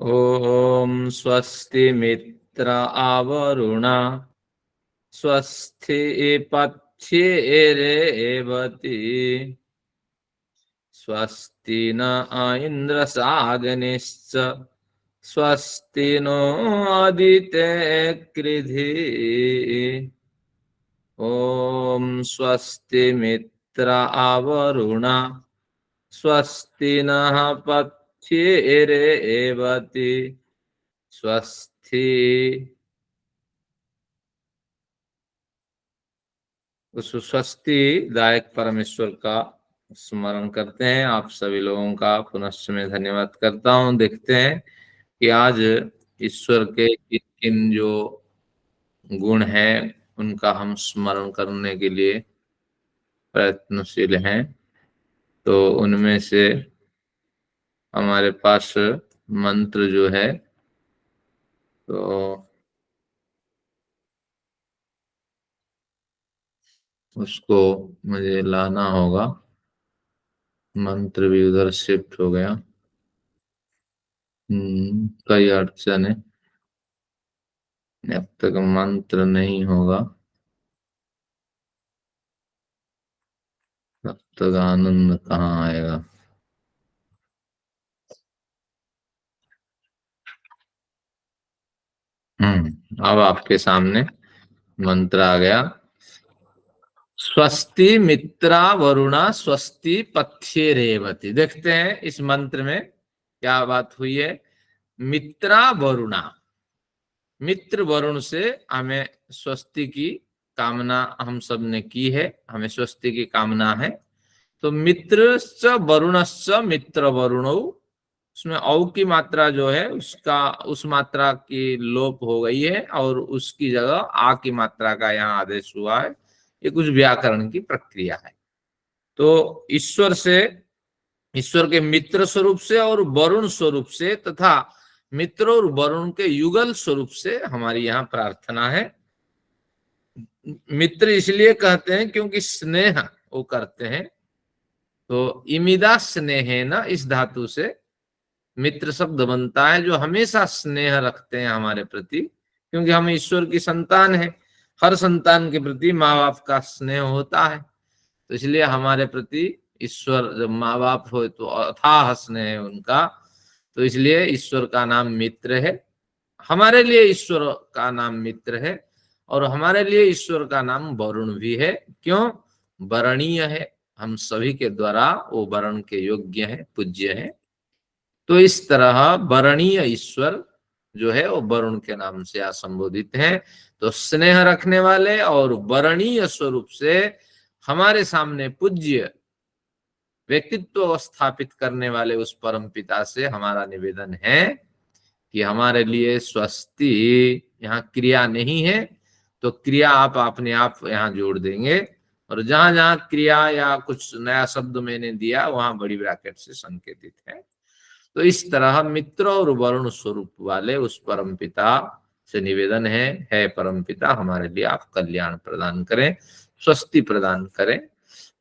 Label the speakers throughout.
Speaker 1: ओम स्वस्ति मित्र आवरुण स्वस्ति पथ्येरेवति स्वस्ति न इंद्र सागनिश्च स्वस्ति नो आदिते कृधि। ओम स्वस्ति मित्र आवरुण स्वस्ति नः पथ्येरेवति स्वस्ति। उस स्वस्ति दायक परमेश्वर का स्मरण करते हैं। आप सभी लोगों का पुनश्च मैं धन्यवाद करता हूं। देखते हैं कि आज ईश्वर के किन किन जो गुण हैं उनका हम स्मरण करने के लिए प्रयत्नशील हैं। तो उनमें से हमारे पास मंत्र जो है तो उसको मुझे लाना होगा। मंत्र भी उधर शिफ्ट हो गया। कई अड़चन है। जब तक मंत्र नहीं होगा तब तक आनंद कहाँ आएगा। अब आपके सामने मंत्र आ गया। स्वस्ति मित्रा वरुणा स्वस्ति पथ्ये रेवती। देखते हैं इस मंत्र में क्या बात हुई है। मित्रा वरुणा, मित्र वरुण से हमें स्वस्ति की कामना हम सब ने की है। हमें स्वस्ति की कामना है। तो मित्रश्च वरुणश्च मित्र वरुणौ, उसमें औ की मात्रा जो है उसका उस मात्रा की लोप हो गई है और उसकी जगह आ की मात्रा का यहाँ आदेश हुआ है। ये कुछ व्याकरण की प्रक्रिया है। तो ईश्वर से, ईश्वर के मित्र स्वरूप से और वरुण स्वरूप से तथा मित्र और वरुण के युगल स्वरूप से हमारी यहाँ प्रार्थना है। मित्र इसलिए कहते हैं क्योंकि स्नेह वो करते हैं। तो इमिदा स्नेह न, इस धातु से मित्र शब्द बनता है जो हमेशा स्नेह रखते हैं हमारे प्रति, क्योंकि हम ईश्वर की संतान हैं। हर संतान के प्रति माँ बाप का स्नेह होता है। तो इसलिए हमारे प्रति ईश्वर, जब माँ बाप हो तो अथाह स्नेह है उनका। तो इसलिए ईश्वर का नाम मित्र है। हमारे लिए ईश्वर का नाम मित्र है और हमारे लिए ईश्वर का नाम वरुण भी है। क्यों? वरणीय है, हम सभी के द्वारा वो वरण के योग्य है, पूज्य है। तो इस तरह वरणीय ईश्वर जो है वो वरुण के नाम से यहाँ संबोधित है। तो स्नेह रखने वाले और वरणीय स्वरूप से हमारे सामने पूज्य व्यक्तित्व स्थापित करने वाले उस परम पिता से हमारा निवेदन है कि हमारे लिए स्वस्ति, यहाँ क्रिया नहीं है तो क्रिया आप अपने आप यहाँ जोड़ देंगे, और जहां जहां क्रिया या कुछ नया शब्द मैंने दिया वहां बड़ी ब्रैकेट से संकेतित है। तो इस तरह मित्र और वरुण स्वरूप वाले उस परम पिता से निवेदन है परम पिता हमारे लिए आप कल्याण प्रदान करें, स्वस्ति प्रदान करें।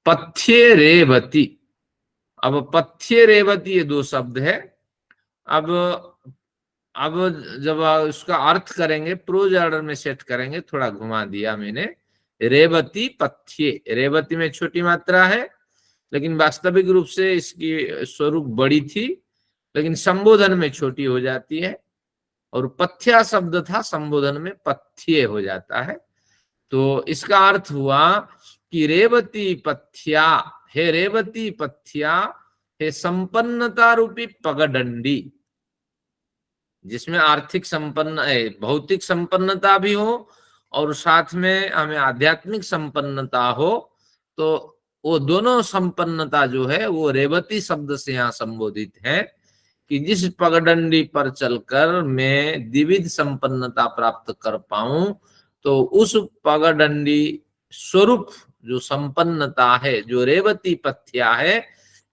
Speaker 1: पथ्ये रेवती, अब पथ्ये रेवती ये दो शब्द है। अब अब जब उसका अर्थ करेंगे, प्रोज ऑर्डर में सेट करेंगे, थोड़ा घुमा दिया मैंने। रेवती पथ्ये, रेवती में छोटी मात्रा है लेकिन वास्तविक रूप से इसकी स्वरूप बड़ी थी, लेकिन संबोधन में छोटी हो जाती है। और पथ्या शब्द था, संबोधन में पथ्ये हो जाता है। तो इसका अर्थ हुआ कि रेवती पथ्या, हे रेवती पथ्या, हे संपन्नता रूपी पगडंडी, जिसमें आर्थिक संपन्न, भौतिक संपन्नता भी हो और साथ में हमें आध्यात्मिक संपन्नता हो। तो वो दोनों संपन्नता जो है वो रेवती शब्द से यहाँ संबोधित है कि जिस पगडंडी पर चलकर मैं द्विविध संपन्नता प्राप्त कर पाऊं, तो उस पगडंडी स्वरूप जो संपन्नता है, जो रेवती पथ्या है,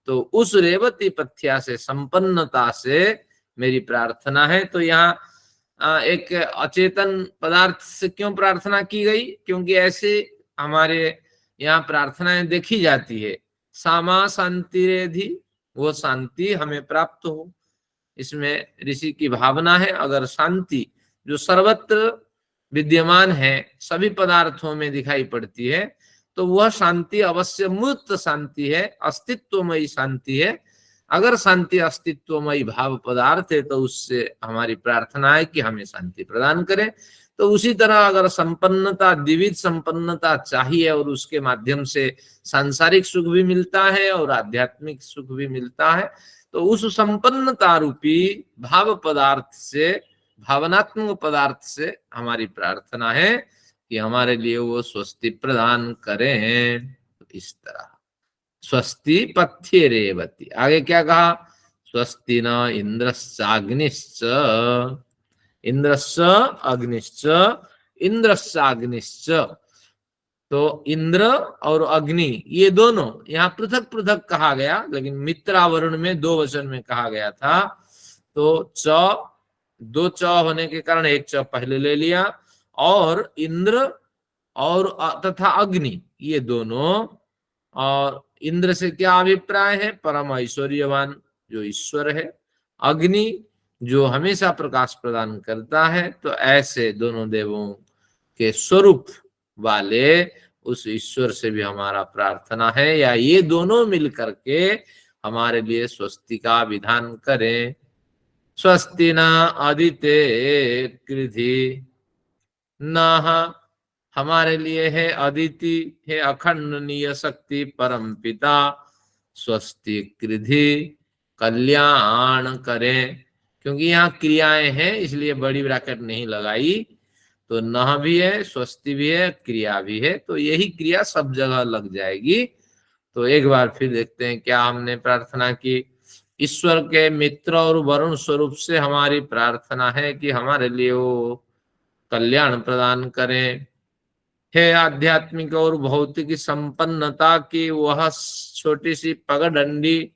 Speaker 1: तो उस रेवती पथ्या से, संपन्नता से मेरी प्रार्थना है। तो यहाँ एक अचेतन पदार्थ से क्यों प्रार्थना की गई? क्योंकि ऐसे हमारे यहाँ प्रार्थनाएं देखी जाती है, सामा शांति रेधि, वो शांति हमें प्राप्त हो। इसमें ऋषि की भावना है। अगर शांति जो सर्वत्र विद्यमान है, सभी पदार्थों में दिखाई पड़ती है, तो वह शांति अवश्य मूर्त शांति है, अस्तित्वमयी शांति है। अगर शांति अस्तित्वमयी भाव पदार्थ है तो उससे हमारी प्रार्थना है कि हमें शांति प्रदान करें। तो उसी तरह अगर संपन्नता, द्विविध संपन्नता चाहिए और उसके माध्यम से सांसारिक सुख भी मिलता है और आध्यात्मिक सुख भी मिलता है, तो उस संपन्नता रूपी भाव पदार्थ से, भावनात्मक पदार्थ से हमारी प्रार्थना है कि हमारे लिए वो स्वस्ति प्रदान करें। इस तरह स्वस्ति पथ्य रेवती। आगे क्या कहा? स्वस्ति न इंद्रश्चाग्निश्च, इंद्रश्च अग्निश्च, इंद्रश्च अग्निश्च। तो इंद्र और अग्नि ये दोनों यहाँ पृथक पृथक कहा गया, लेकिन मित्रावरण में दो वचन में कहा गया था। तो च, दो च होने के कारण एक च पहले ले लिया, और इंद्र और तथा अग्नि ये दोनों। और इंद्र से क्या अभिप्राय है? परम ऐश्वर्यवान जो ईश्वर है। अग्नि जो हमेशा प्रकाश प्रदान करता है। तो ऐसे दोनों देवों के स्वरूप वाले उस ईश्वर से भी हमारा प्रार्थना है, या ये दोनों मिल करके हमारे लिए स्वस्ति का विधान करें। स्वस्ति न अदिते कृधि न, हमारे लिए है अदिति, है अखंडनीय शक्ति परम पिता। स्वस्ति कृधि कल्याण करें, क्योंकि यहाँ क्रियाएं हैं इसलिए बड़ी ब्रैकेट नहीं लगाई। तो नह भी है, स्वस्ति भी है, क्रिया भी है, तो यही क्रिया सब जगह लग जाएगी। तो एक बार फिर देखते हैं क्या हमने प्रार्थना की। ईश्वर के मित्र और वरुण स्वरूप से हमारी प्रार्थना है कि हमारे लिए वो कल्याण प्रदान करें। है आध्यात्मिक और भौतिक संपन्नता की वह छोटी सी पगडंडी,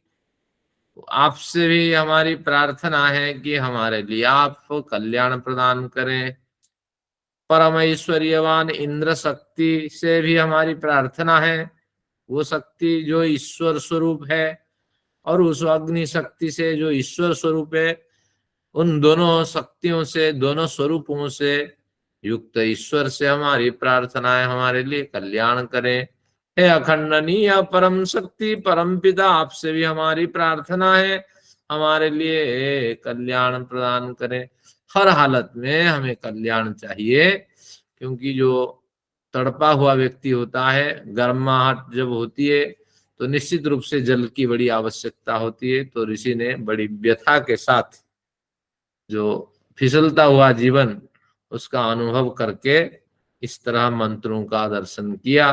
Speaker 1: आपसे भी हमारी प्रार्थना है कि हमारे लिए आप कल्याण प्रदान करें। परम ऐश्वर्यवान इंद्र शक्ति से भी हमारी प्रार्थना है, वो शक्ति जो ईश्वर स्वरूप है, और उस अग्नि शक्ति से जो ईश्वर स्वरूप है। उन दोनों शक्तियों से, दोनों स्वरूपों से युक्त ईश्वर से हमारी प्रार्थना है हमारे लिए कल्याण करें। हे अखंडनीय परम शक्ति परम पिता, आपसे भी हमारी प्रार्थना है हमारे लिए कल्याण प्रदान करें। हर हालत में हमें कल्याण चाहिए, क्योंकि जो तड़पा हुआ व्यक्ति होता है, गर्माहट जब होती है तो निश्चित रूप से जल की बड़ी आवश्यकता होती है। तो ऋषि ने बड़ी व्यथा के साथ जो फिसलता हुआ जीवन उसका अनुभव करके इस तरह मंत्रों का दर्शन किया।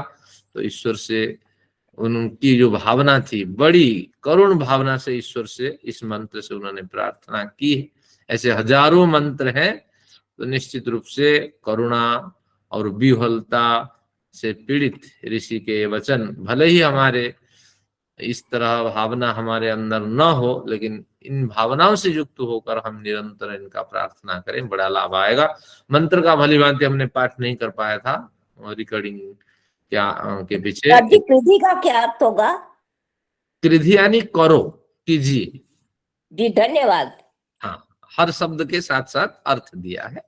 Speaker 1: तो ईश्वर से उनकी जो भावना थी, बड़ी करुण भावना से ईश्वर से इस मंत्र से उन्होंने प्रार्थना की। ऐसे हजारों मंत्र हैं, तो निश्चित रूप से करुणा और विह्वलता से पीड़ित ऋषि के वचन, भले ही हमारे इस तरह भावना हमारे अंदर न हो, लेकिन इन भावनाओं से युक्त होकर हम निरंतर इनका प्रार्थना करें, बड़ा लाभ आएगा। मंत्र का भली भांति हमने पाठ नहीं कर पाया था रिकॉर्डिंग क्या के पीछे।
Speaker 2: कृधि का क्या अर्थ होगा?
Speaker 1: कृधि यानी करो, कीजिए
Speaker 2: जी, धन्यवाद।
Speaker 1: हाँ, हर शब्द के साथ साथ अर्थ दिया है।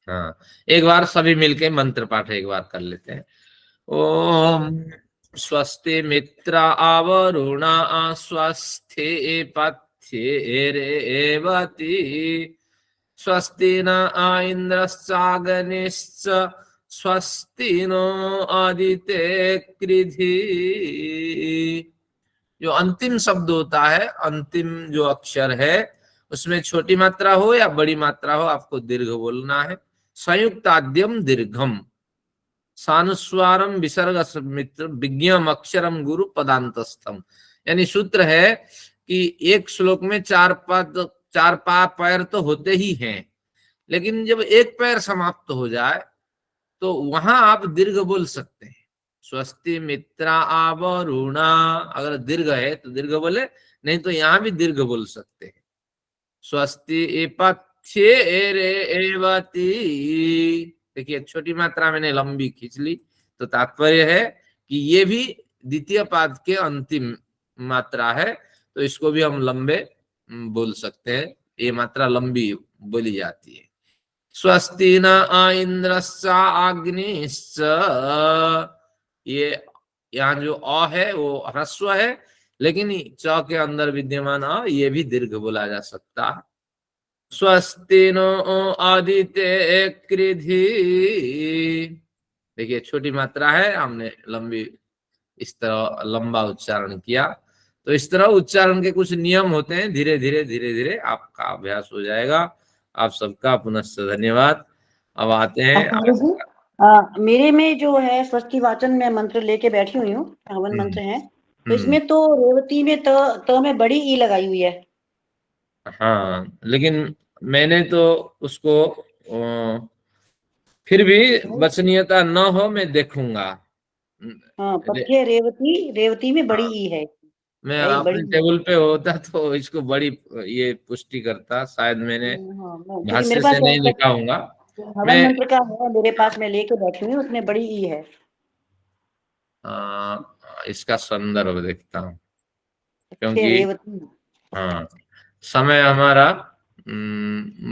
Speaker 1: हाँ, एक बार सभी मिलके मंत्र पाठ एक बार कर लेते हैं। ओम स्वस्ति मित्र आवरुणा स्वस्ति पथ्ये रेवती स्वस्ति न इंद्रश्चाग्निश्च स्वस्ति नो आदिते कृधि। जो अंतिम शब्द होता है, अंतिम जो अक्षर है, उसमें छोटी मात्रा हो या बड़ी मात्रा हो, आपको दीर्घ बोलना है। संयुक्ताद्यम दीर्घम सानुस्वारम विसर्ग मित्र विज्ञम अक्षरम गुरु पदांतस्थम। यानी सूत्र है कि एक श्लोक में चार पैर तो होते ही हैं, लेकिन जब एक पैर समाप्त हो जाए तो वहां आप दीर्घ बोल सकते हैं। स्वस्ति मित्रा आवरुणा, अगर दीर्घ है तो दीर्घ बोले, नहीं तो यहां भी दीर्घ बोल सकते हैं। स्वस्ति पथ्ये रेवती, देखिए छोटी मात्रा मैंने लंबी खींच ली, तो तात्पर्य है कि ये भी द्वितीय पाद के अंतिम मात्रा है, तो इसको भी हम लंबे बोल सकते हैं, ये मात्रा लंबी बोली जाती है। स्वस्ति न इंद्रश्च अग्निश्च, ये यहाँ जो अ है वो ह्रस्व है, लेकिन च के अंदर विद्यमान अ ये भी दीर्घ बोला जा सकता है। स्वस्ति नो आदित्य कृधि, देखिए छोटी मात्रा है, हमने लंबी इस तरह लंबा उच्चारण किया। तो इस तरह उच्चारण के कुछ नियम होते हैं, धीरे धीरे आपका अभ्यास हो जाएगा। आप सबका पुनश्च धन्यवाद। अब आते हैं
Speaker 3: आचार्य जी, मेरे में जो है स्वस्ति वाचन में मंत्र लेके बैठी हुई हूँ, 58 मंत्र हैं, तो इसमें तो रेवती में त में बड़ी ई लगाई हुई है।
Speaker 1: हाँ, लेकिन मैंने तो उसको फिर भी वचनीयता न हो मैं देखूंगा।
Speaker 3: हाँ, पथ्य रेवती में बड़ी
Speaker 1: हाँ,
Speaker 3: ई है।
Speaker 1: मैं
Speaker 3: बड़ी
Speaker 1: अपने
Speaker 3: ई।
Speaker 1: टेबल पे होता तो इसको बड़ी ये पुष्टि करता, शायद मैंने
Speaker 3: हाँ, क्योंकि
Speaker 1: भाष्य
Speaker 3: मेरे पास
Speaker 1: से नहीं लिखा होगा।
Speaker 3: हवन
Speaker 1: मैं
Speaker 3: मंत्र का है मेरे पास, मैं लेके बैठी हुई हूँ, उसमें बड़ी ई है।
Speaker 1: इसका संदर्भ देखता हूँ,
Speaker 3: पथ्य
Speaker 1: क्योंकि
Speaker 3: रेवती।
Speaker 1: हाँ समय हमारा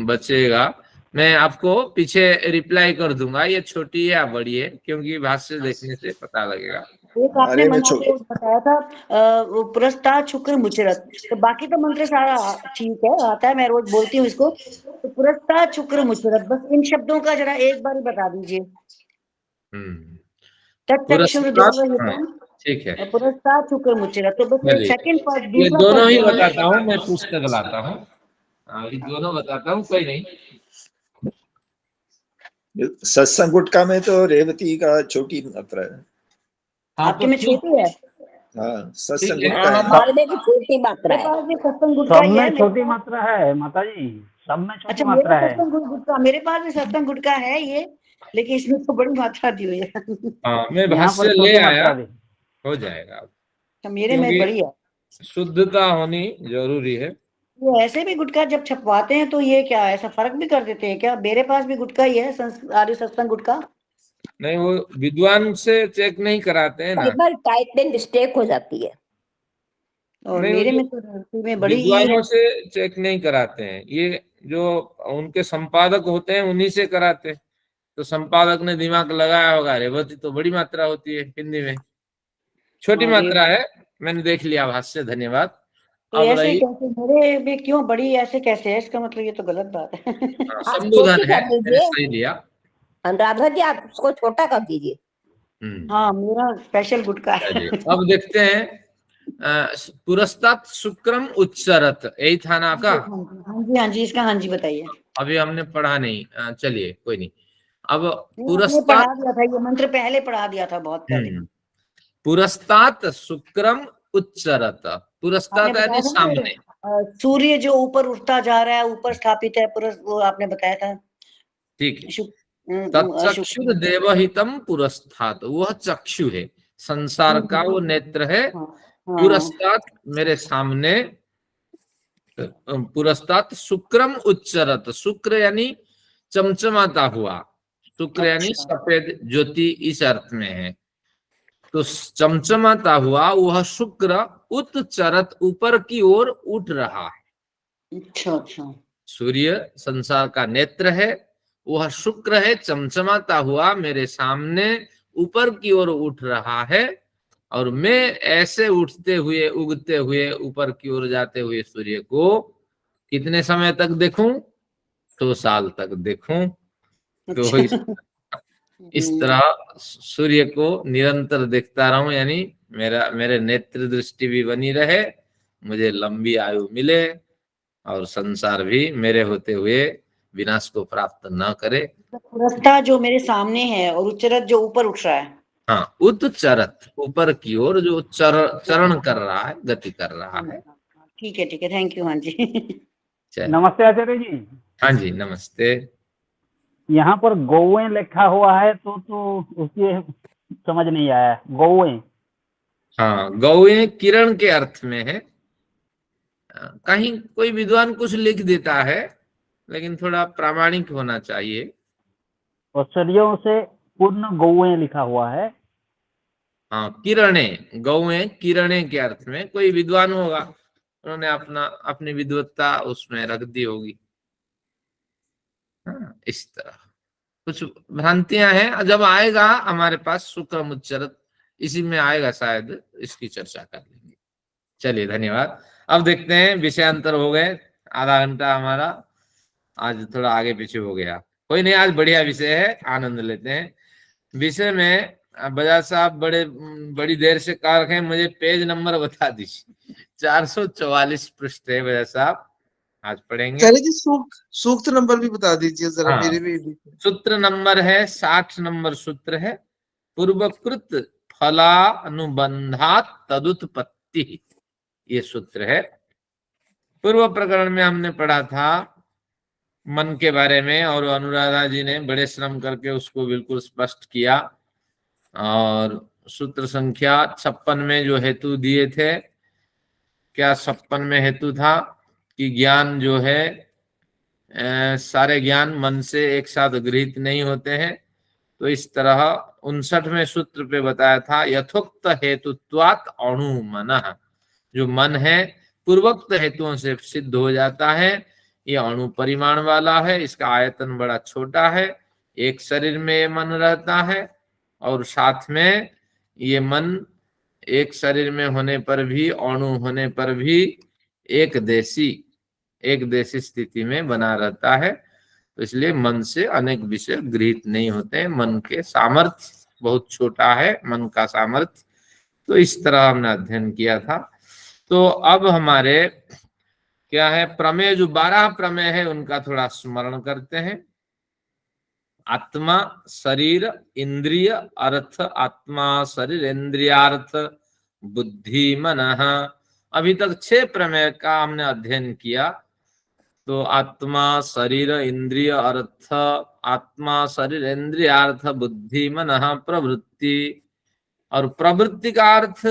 Speaker 1: बचेगा। मैं आपको पीछे रिप्लाई कर दूंगा, ये छोटी है या बड़ी है, क्योंकि भाष्य देखने से पता लगेगा।
Speaker 3: एक आपने
Speaker 4: अरे मैं
Speaker 3: मंत्र बताया था, वो पुरस्ताद शुक्र मुचरत, तो बाकी तो मंत्र सारा ठीक है, आता है, मैं रोज बोलती हूँ इसको। तो पुरस्ताद शुक्र मुचरत, बस इन शब्दों का जरा एक बार बता दीजिए।
Speaker 1: हम्म
Speaker 3: तत्चक्षुर
Speaker 1: पुरस्कार, हाँ
Speaker 3: देवहितम,
Speaker 1: ठीक है,
Speaker 3: पुरस्ताद शुक्र मुचरत, तो बस
Speaker 1: चलिए
Speaker 3: सेकंड पार्ट,
Speaker 1: ये
Speaker 3: दूसरा
Speaker 1: दोनों ही
Speaker 3: पार्ट।
Speaker 1: बताता हूँ, मैं पुस्तक लाता हूँ। ये दोनों बताता हूँ, कोई नहीं।
Speaker 4: सत्संग गुटका में तो रेवती का छोटी मात्रा है।
Speaker 1: हाँ
Speaker 3: आपके
Speaker 1: तो
Speaker 3: में
Speaker 1: ठीक,
Speaker 3: छोटी है?
Speaker 4: हाँ, सत्संग
Speaker 1: ठीक है।
Speaker 4: गुटका है।
Speaker 2: हमारे में भी छोटी मात्रा
Speaker 3: मेरे
Speaker 2: है।
Speaker 3: पास भी सत्संग गुटका
Speaker 5: सब
Speaker 3: ही
Speaker 5: में
Speaker 3: है।
Speaker 5: छोटी मात्रा है माता जी, सब में छोटी
Speaker 3: अच्छा,
Speaker 5: मात्रा है।
Speaker 3: मेरे पास भी सत्संग गुटका है ये, लेकिन इसमें तो बड़ी मात्रा दी हुई है।
Speaker 1: हाँ मैं
Speaker 5: यहाँ
Speaker 1: भाष्य
Speaker 5: पर
Speaker 1: ले
Speaker 5: छोटी
Speaker 1: आया,
Speaker 5: मात्रा दी।
Speaker 1: हो जाएगा,
Speaker 3: अच्छा, मेरे में
Speaker 1: क्योंकि
Speaker 3: बड़ी है।
Speaker 1: शुद्धता होनी जरूरी है।
Speaker 3: ये ऐसे भी गुटखा जब छपवाते हैं तो ये क्या ऐसा फर्क भी कर देते हैं क्या? मेरे पास भी गुटखा ही है, आर्य सत्संग गुटखा।
Speaker 1: नहीं, वो विद्वान से चेक नहीं कराते हैं
Speaker 2: कई
Speaker 1: ना।
Speaker 2: बार टाइप में मिस्टेक हो जाती है।
Speaker 3: और
Speaker 1: नहीं, वो
Speaker 3: मेरे
Speaker 1: जो
Speaker 3: में तो रेवती में बड़ी ई है।
Speaker 1: विद्वानों से चेक नहीं कराते हैं, ये जो उनके संपादक होते हैं उन्हीं से कराते हैं। तो संपादक ने दिमाग लगाया होगा, रेवती तो बड़ी मात्रा होती है हिंदी में, छोटी
Speaker 3: हाँ,
Speaker 1: मात्रा है। मैंने देख लिया भाष्य, धन्यवाद।
Speaker 3: तो
Speaker 1: अब
Speaker 3: ऐसे
Speaker 1: रही
Speaker 3: कैसे मेरे में क्यों बड़ी, ऐसे कैसे है? इसका मतलब ये तो गलत बात है।
Speaker 2: आप
Speaker 1: संबोधन
Speaker 2: छोटी
Speaker 1: है,
Speaker 2: कर
Speaker 1: मैंने
Speaker 2: दीजिए
Speaker 1: सही लिया।
Speaker 2: अनुराधा जी, आप उसको छोटा कर दीजिए।
Speaker 3: हाँ, मेरा स्पेशल गुटखा
Speaker 1: चलिए
Speaker 3: है।
Speaker 1: अब देखते हैं। पुरस्तात् शुक्रम उच्चरत, यही था ना आपका?
Speaker 3: हाँ जी, हाँ जी, इसका हाँ जी बताइए।
Speaker 1: अभी हमने पढ़ा नहीं, चलिए कोई नहीं। अब
Speaker 3: नहीं, आपने
Speaker 1: पुरस्तात्,
Speaker 3: पढ़ा दिया था, ये मंत्र पहले पढ़ा दिया था, बहुत पहले।
Speaker 1: पुरस्तात् शुक्रम उच्चरत,
Speaker 3: आपने
Speaker 1: पुरस्तात्
Speaker 3: बताया
Speaker 1: यानी
Speaker 3: था ना
Speaker 1: सामने,
Speaker 3: सूर्य जो ऊपर उठता जा रहा है, ऊपर स्थापित है, वो आपने बताया था।
Speaker 1: ठीक है।
Speaker 3: शुक्र।
Speaker 1: तत्चक्षुर देवहितम पुरस्तात्, वह चक्षु है, संसार का वो नेत्र है।
Speaker 3: हाँ, हाँ,
Speaker 1: पुरस्तात् मेरे सामने, पुरस्तात् शुक्रम उच्चरत, शुक्र यानी चमचमाता हुआ, शुक्र यानी
Speaker 3: अच्छा,
Speaker 1: सफेद ज्योति, इस अर्थ में है। तो चमचमाता हुआ वह शुक्र उत्चरत, ऊपर की ओर उठ रहा है।
Speaker 3: अच्छा, अच्छा।
Speaker 1: सूर्य संसार का नेत्र है, वह शुक्र है, चमचमाता हुआ मेरे सामने ऊपर की ओर उठ रहा है। और मैं ऐसे उठते हुए, उगते हुए, ऊपर की ओर जाते हुए सूर्य को कितने समय तक देखूं? 100 साल तक देखूं। तो इस तरह सूर्य को निरंतर देखता रहूं, यानी मेरे नेत्र दृष्टि भी बनी रहे, मुझे लंबी आयु मिले, और संसार भी मेरे होते हुए विनाश को प्राप्त न करे।
Speaker 3: पुरस्ता जो मेरे सामने है और उच्चरत जो ऊपर उठ रहा है।
Speaker 1: हाँ, उच्चरत, ऊपर की ओर जो चरण कर रहा है, गति कर रहा है।
Speaker 3: ठीक है, ठीक है, थैंक यू, हाँ जी।
Speaker 1: चलिए।
Speaker 5: नमस्ते आचार्य जी।
Speaker 1: हाँ जी, नमस्ते।
Speaker 5: यहाँ पर गौएं लिखा हुआ है तो उसकी समझ नहीं आया, गौएं।
Speaker 1: हाँ, गौएं किरण के अर्थ में है। कहीं कोई विद्वान कुछ लिख देता है, लेकिन थोड़ा प्रामाणिक होना चाहिए।
Speaker 5: औषधियों से पूर्ण गौएं लिखा हुआ है।
Speaker 1: हाँ, किरणें, गौएं किरणें के अर्थ में कोई विद्वान होगा, उन्होंने अपनी विद्वत्ता उसमें रख दी होगी। हाँ, इस तरह कुछ भ्रांतियां हैं। जब आएगा हमारे पास शुक्रम उच्चरत, इसी में आएगा शायद, इसकी चर्चा कर लेंगे। चलिए धन्यवाद। अब देखते हैं, विषयांतर हो गए, आधा घंटा हमारा आज थोड़ा आगे पीछे हो गया। कोई नहीं, आज बढ़िया विषय है, आनंद लेते हैं विषय में। बजाज साहब बड़ी देर से कह रखे हैं, मुझे पेज नंबर बता दीजिए। 444 पृष्ठ है बजाज साहब, आज पढ़ेंगे।
Speaker 6: चलिए जी, सूक्त नंबर भी बता दीजिए जरा।
Speaker 1: हाँ,
Speaker 6: मेरे भी
Speaker 1: सूत्र नंबर है 60 नंबर सूत्र है, पूर्वकृत फलानुबंधात तदुत्पत्ति, ये सूत्र है। पूर्व प्रकरण में हमने पढ़ा था मन के बारे में, और अनुराधा जी ने बड़े श्रम करके उसको बिल्कुल स्पष्ट किया। और सूत्र संख्या 56 में जो हेतु दिए थे, क्या 56 में हेतु था कि ज्ञान जो है, सारे ज्ञान मन से एक साथ गृहीत नहीं होते हैं। तो इस तरह 59वें सूत्र पे बताया था, यथोक्त हेतुत्वात् अणु मनः, जो मन है पूर्वोक्त हेतुओं से सिद्ध हो जाता है। ये अणु परिमाण वाला है, इसका आयतन बड़ा छोटा है, एक शरीर में ये मन रहता है, और साथ में ये मन एक शरीर में होने पर भी, अणु होने पर भी एक देशी स्थिति में बना रहता है। तो इसलिए मन से अनेक विषय गृहीत नहीं होते हैं, मन के सामर्थ्य बहुत छोटा है, मन का सामर्थ्य। तो इस तरह हमने अध्ययन किया था। तो अब हमारे क्या है, प्रमेय जो 12 प्रमेय है उनका थोड़ा स्मरण करते हैं। आत्मा, शरीर, इंद्रिय, अर्थ, आत्मा, शरीर, इंद्रियार्थ, बुद्धि, मनः। अभी तक 6 प्रमेय का हमने अध्ययन किया। तो आत्मा, शरीर, इंद्रिय, अर्थ, आत्मा, शरीर, इंद्रियार्थ, बुद्धि, मनः, प्रवृत्ति। और प्रवृत्ति का अर्थ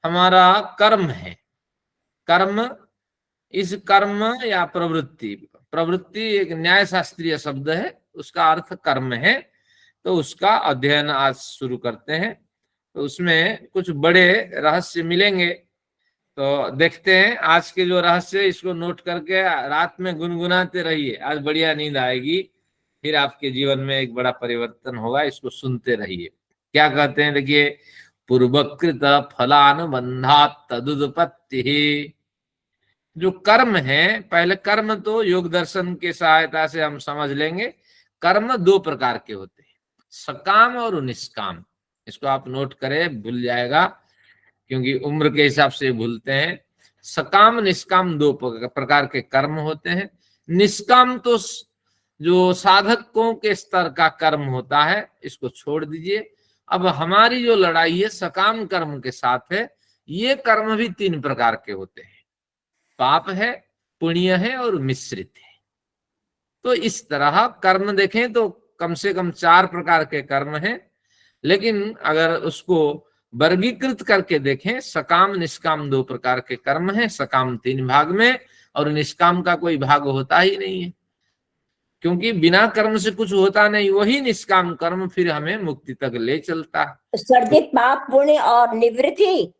Speaker 1: हमारा कर्म है। कर्म, इस कर्म या प्रवृत्ति एक न्याय शास्त्रीय शब्द है, उसका अर्थ कर्म है। तो उसका अध्ययन आज शुरू करते हैं। तो उसमें कुछ बड़े रहस्य मिलेंगे। तो देखते हैं आज के जो रहस्य, इसको नोट करके रात में गुनगुनाते रहिए, आज बढ़िया नींद आएगी, फिर आपके जीवन में एक बड़ा परिवर्तन होगा। इसको सुनते रहिए। क्या कहते हैं, देखिए, पूर्वकृत फलानुबंधात तदुत्पत्ति। जो कर्म है, पहले कर्म तो योग दर्शन के सहायता से हम समझ लेंगे। कर्म 2 प्रकार के होते हैं, सकाम और निष्काम। इसको आप नोट करें, भूल जाएगा, क्योंकि उम्र के हिसाब से भूलते हैं। सकाम निष्काम 2 प्रकार के कर्म होते हैं। निष्काम तो जो साधकों के स्तर का कर्म होता है, इसको छोड़ दीजिए। अब हमारी जो लड़ाई है सकाम कर्म के साथ है। ये कर्म भी 3 प्रकार के होते हैं, पाप है, पुण्य है और मिश्रित है। तो इस तरह कर्म देखें तो कम से कम 4 प्रकार के कर्म हैं। लेकिन अगर उसको वर्गीकृत करके देखें, सकाम निष्काम 2 प्रकार के कर्म हैं। सकाम 3 भाग में, और निष्काम का कोई भाग होता ही नहीं है, क्योंकि बिना कर्म से कुछ होता नहीं। वही निष्काम कर्म फिर हमें मुक्ति तक ले चलता है।
Speaker 2: सर जी, पाप, पुण्य और निवृत्ति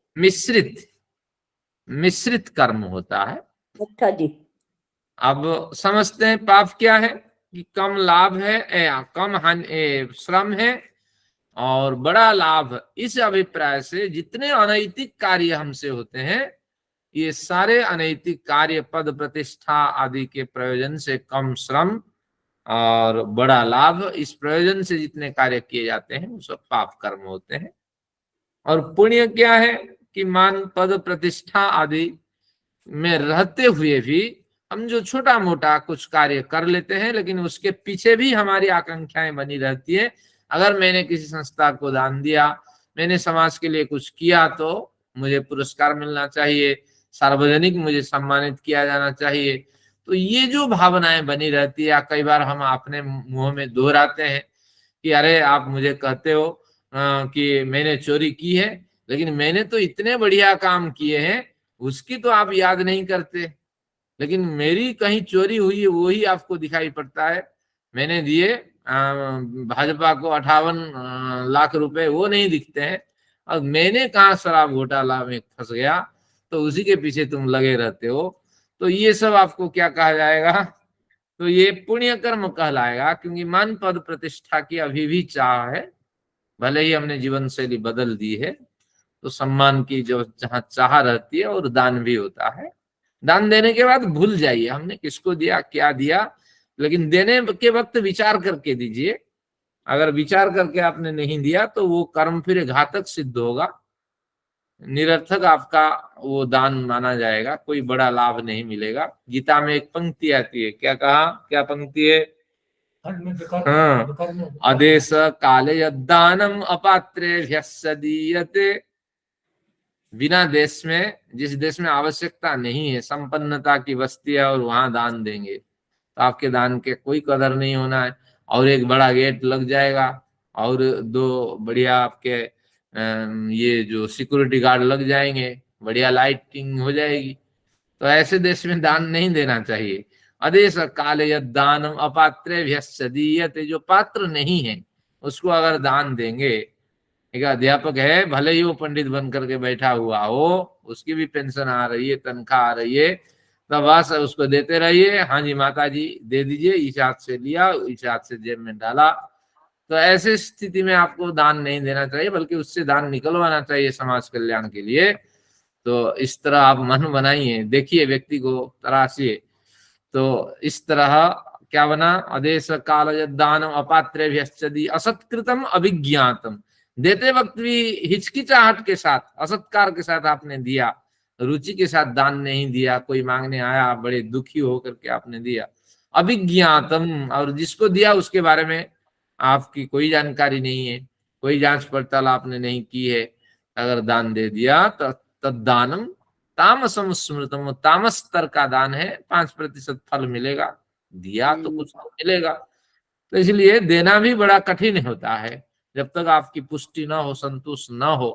Speaker 1: मिश्रित कर्म होता है।
Speaker 2: अच्छा जी।
Speaker 1: अब समझते हैं पाप क्या है, कि कम लाभ है या कम हानि, श्रम है और बड़ा लाभ। इस अभिप्राय से जितने अनैतिक कार्य हमसे होते हैं, ये सारे अनैतिक कार्य पद प्रतिष्ठा आदि के प्रयोजन से कम श्रम और बड़ा लाभ, इस प्रयोजन से जितने कार्य किए जाते हैं वो सब पाप कर्म होते हैं। और पुण्य क्या है, कि मान पद प्रतिष्ठा आदि में रहते हुए भी हम जो छोटा मोटा कुछ कार्य कर लेते हैं, लेकिन उसके पीछे भी हमारी आकांक्षाएं बनी रहती है। अगर मैंने किसी संस्था को दान दिया, मैंने समाज के लिए कुछ किया, तो मुझे पुरस्कार मिलना चाहिए, सार्वजनिक मुझे सम्मानित किया जाना चाहिए। तो ये जो भावनाएं बनी रहती है, या कई बार हम अपने मुंह में दोहराते हैं कि अरे आप मुझे कहते हो कि मैंने चोरी की है, लेकिन मैंने तो इतने बढ़िया काम किए हैं, उसकी तो आप याद नहीं करते। लेकिन मेरी कहीं चोरी हुई है वही आपको दिखाई पड़ता है। मैंने दिए भाजपा को 58 लाख रुपए, वो नहीं दिखते हैं। और मैंने कहा शराब घोटाला में फंस गया, तो उसी के पीछे तुम लगे रहते हो। तो ये सब आपको क्या कहा जाएगा, तो ये पुण्य कर्म कहलाएगा, क्योंकि मान पद प्रतिष्ठा की अभी भी चाह है। भले ही हमने जीवन शैली बदल दी है, तो सम्मान की जो जहाँ चाह रहती है और दान भी होता है। दान देने के बाद भूल जाइए हमने किसको दिया, क्या दिया, लेकिन देने के वक्त विचार करके दीजिए। अगर विचार करके आपने नहीं दिया तो वो कर्म फिर घातक सिद्ध होगा, निरर्थक आपका वो दान माना जाएगा, कोई बड़ा लाभ नहीं मिलेगा। गीता में एक पंक्ति आती है, क्या कहा, क्या पंक्ति है, हाँ, आदेश काले यद्दानम अपात्रेभ्यः सदीयते। बिना देश में, जिस देश में आवश्यकता नहीं है, संपन्नता की बस्ती है और वहां दान देंगे तो आपके दान के कोई कदर नहीं होना है। और एक बड़ा गेट लग जाएगा और 2 बढ़िया आपके ये जो सिक्योरिटी गार्ड लग जाएंगे, बढ़िया लाइटिंग हो जाएगी। तो ऐसे देश में दान नहीं देना चाहिए। आदेश काले यद्दानम अपात्रेभ्यः सदीयते, जो पात्र नहीं है उसको अगर दान देंगे, एक अध्यापक है, भले ही वो पंडित बन करके बैठा हुआ हो, उसकी भी पेंशन आ रही है, तनख्वाह आ रही है, तो बस उसको देते रहिए, हाँ जी माता जी दे दीजिए, इस हाथ से लिया इस हाथ से जेब में डाला। तो ऐसे स्थिति में आपको दान नहीं देना चाहिए, बल्कि उससे दान निकलवाना चाहिए समाज कल्याण के लिए। तो इस तरह आप मन बनाइए, देखिए व्यक्ति को तराशिए। तो इस तरह क्या बना, आदेश काल यद्दानम अपात्रेभ्यश्चदि असत्कृतम अभिज्ञातम। देते वक्त भी हिचकिचाहट के साथ, असत्कार के साथ आपने दिया, रुचि के साथ दान नहीं दिया, कोई मांगने आया बड़े दुखी होकर के आपने दिया। अभिज्ञातम, और जिसको दिया उसके बारे में आपकी कोई जानकारी नहीं है, कोई जांच पड़ताल आपने नहीं की है, अगर दान दे दिया तो तद्दानम तामसम स्मृतम, तामस स्तर का दान है, 5% फल मिलेगा, दिया तो कुछ तो मिलेगा। तो इसलिए देना भी बड़ा कठिन होता है, जब तक आपकी पुष्टि ना हो, संतुष्ट ना हो,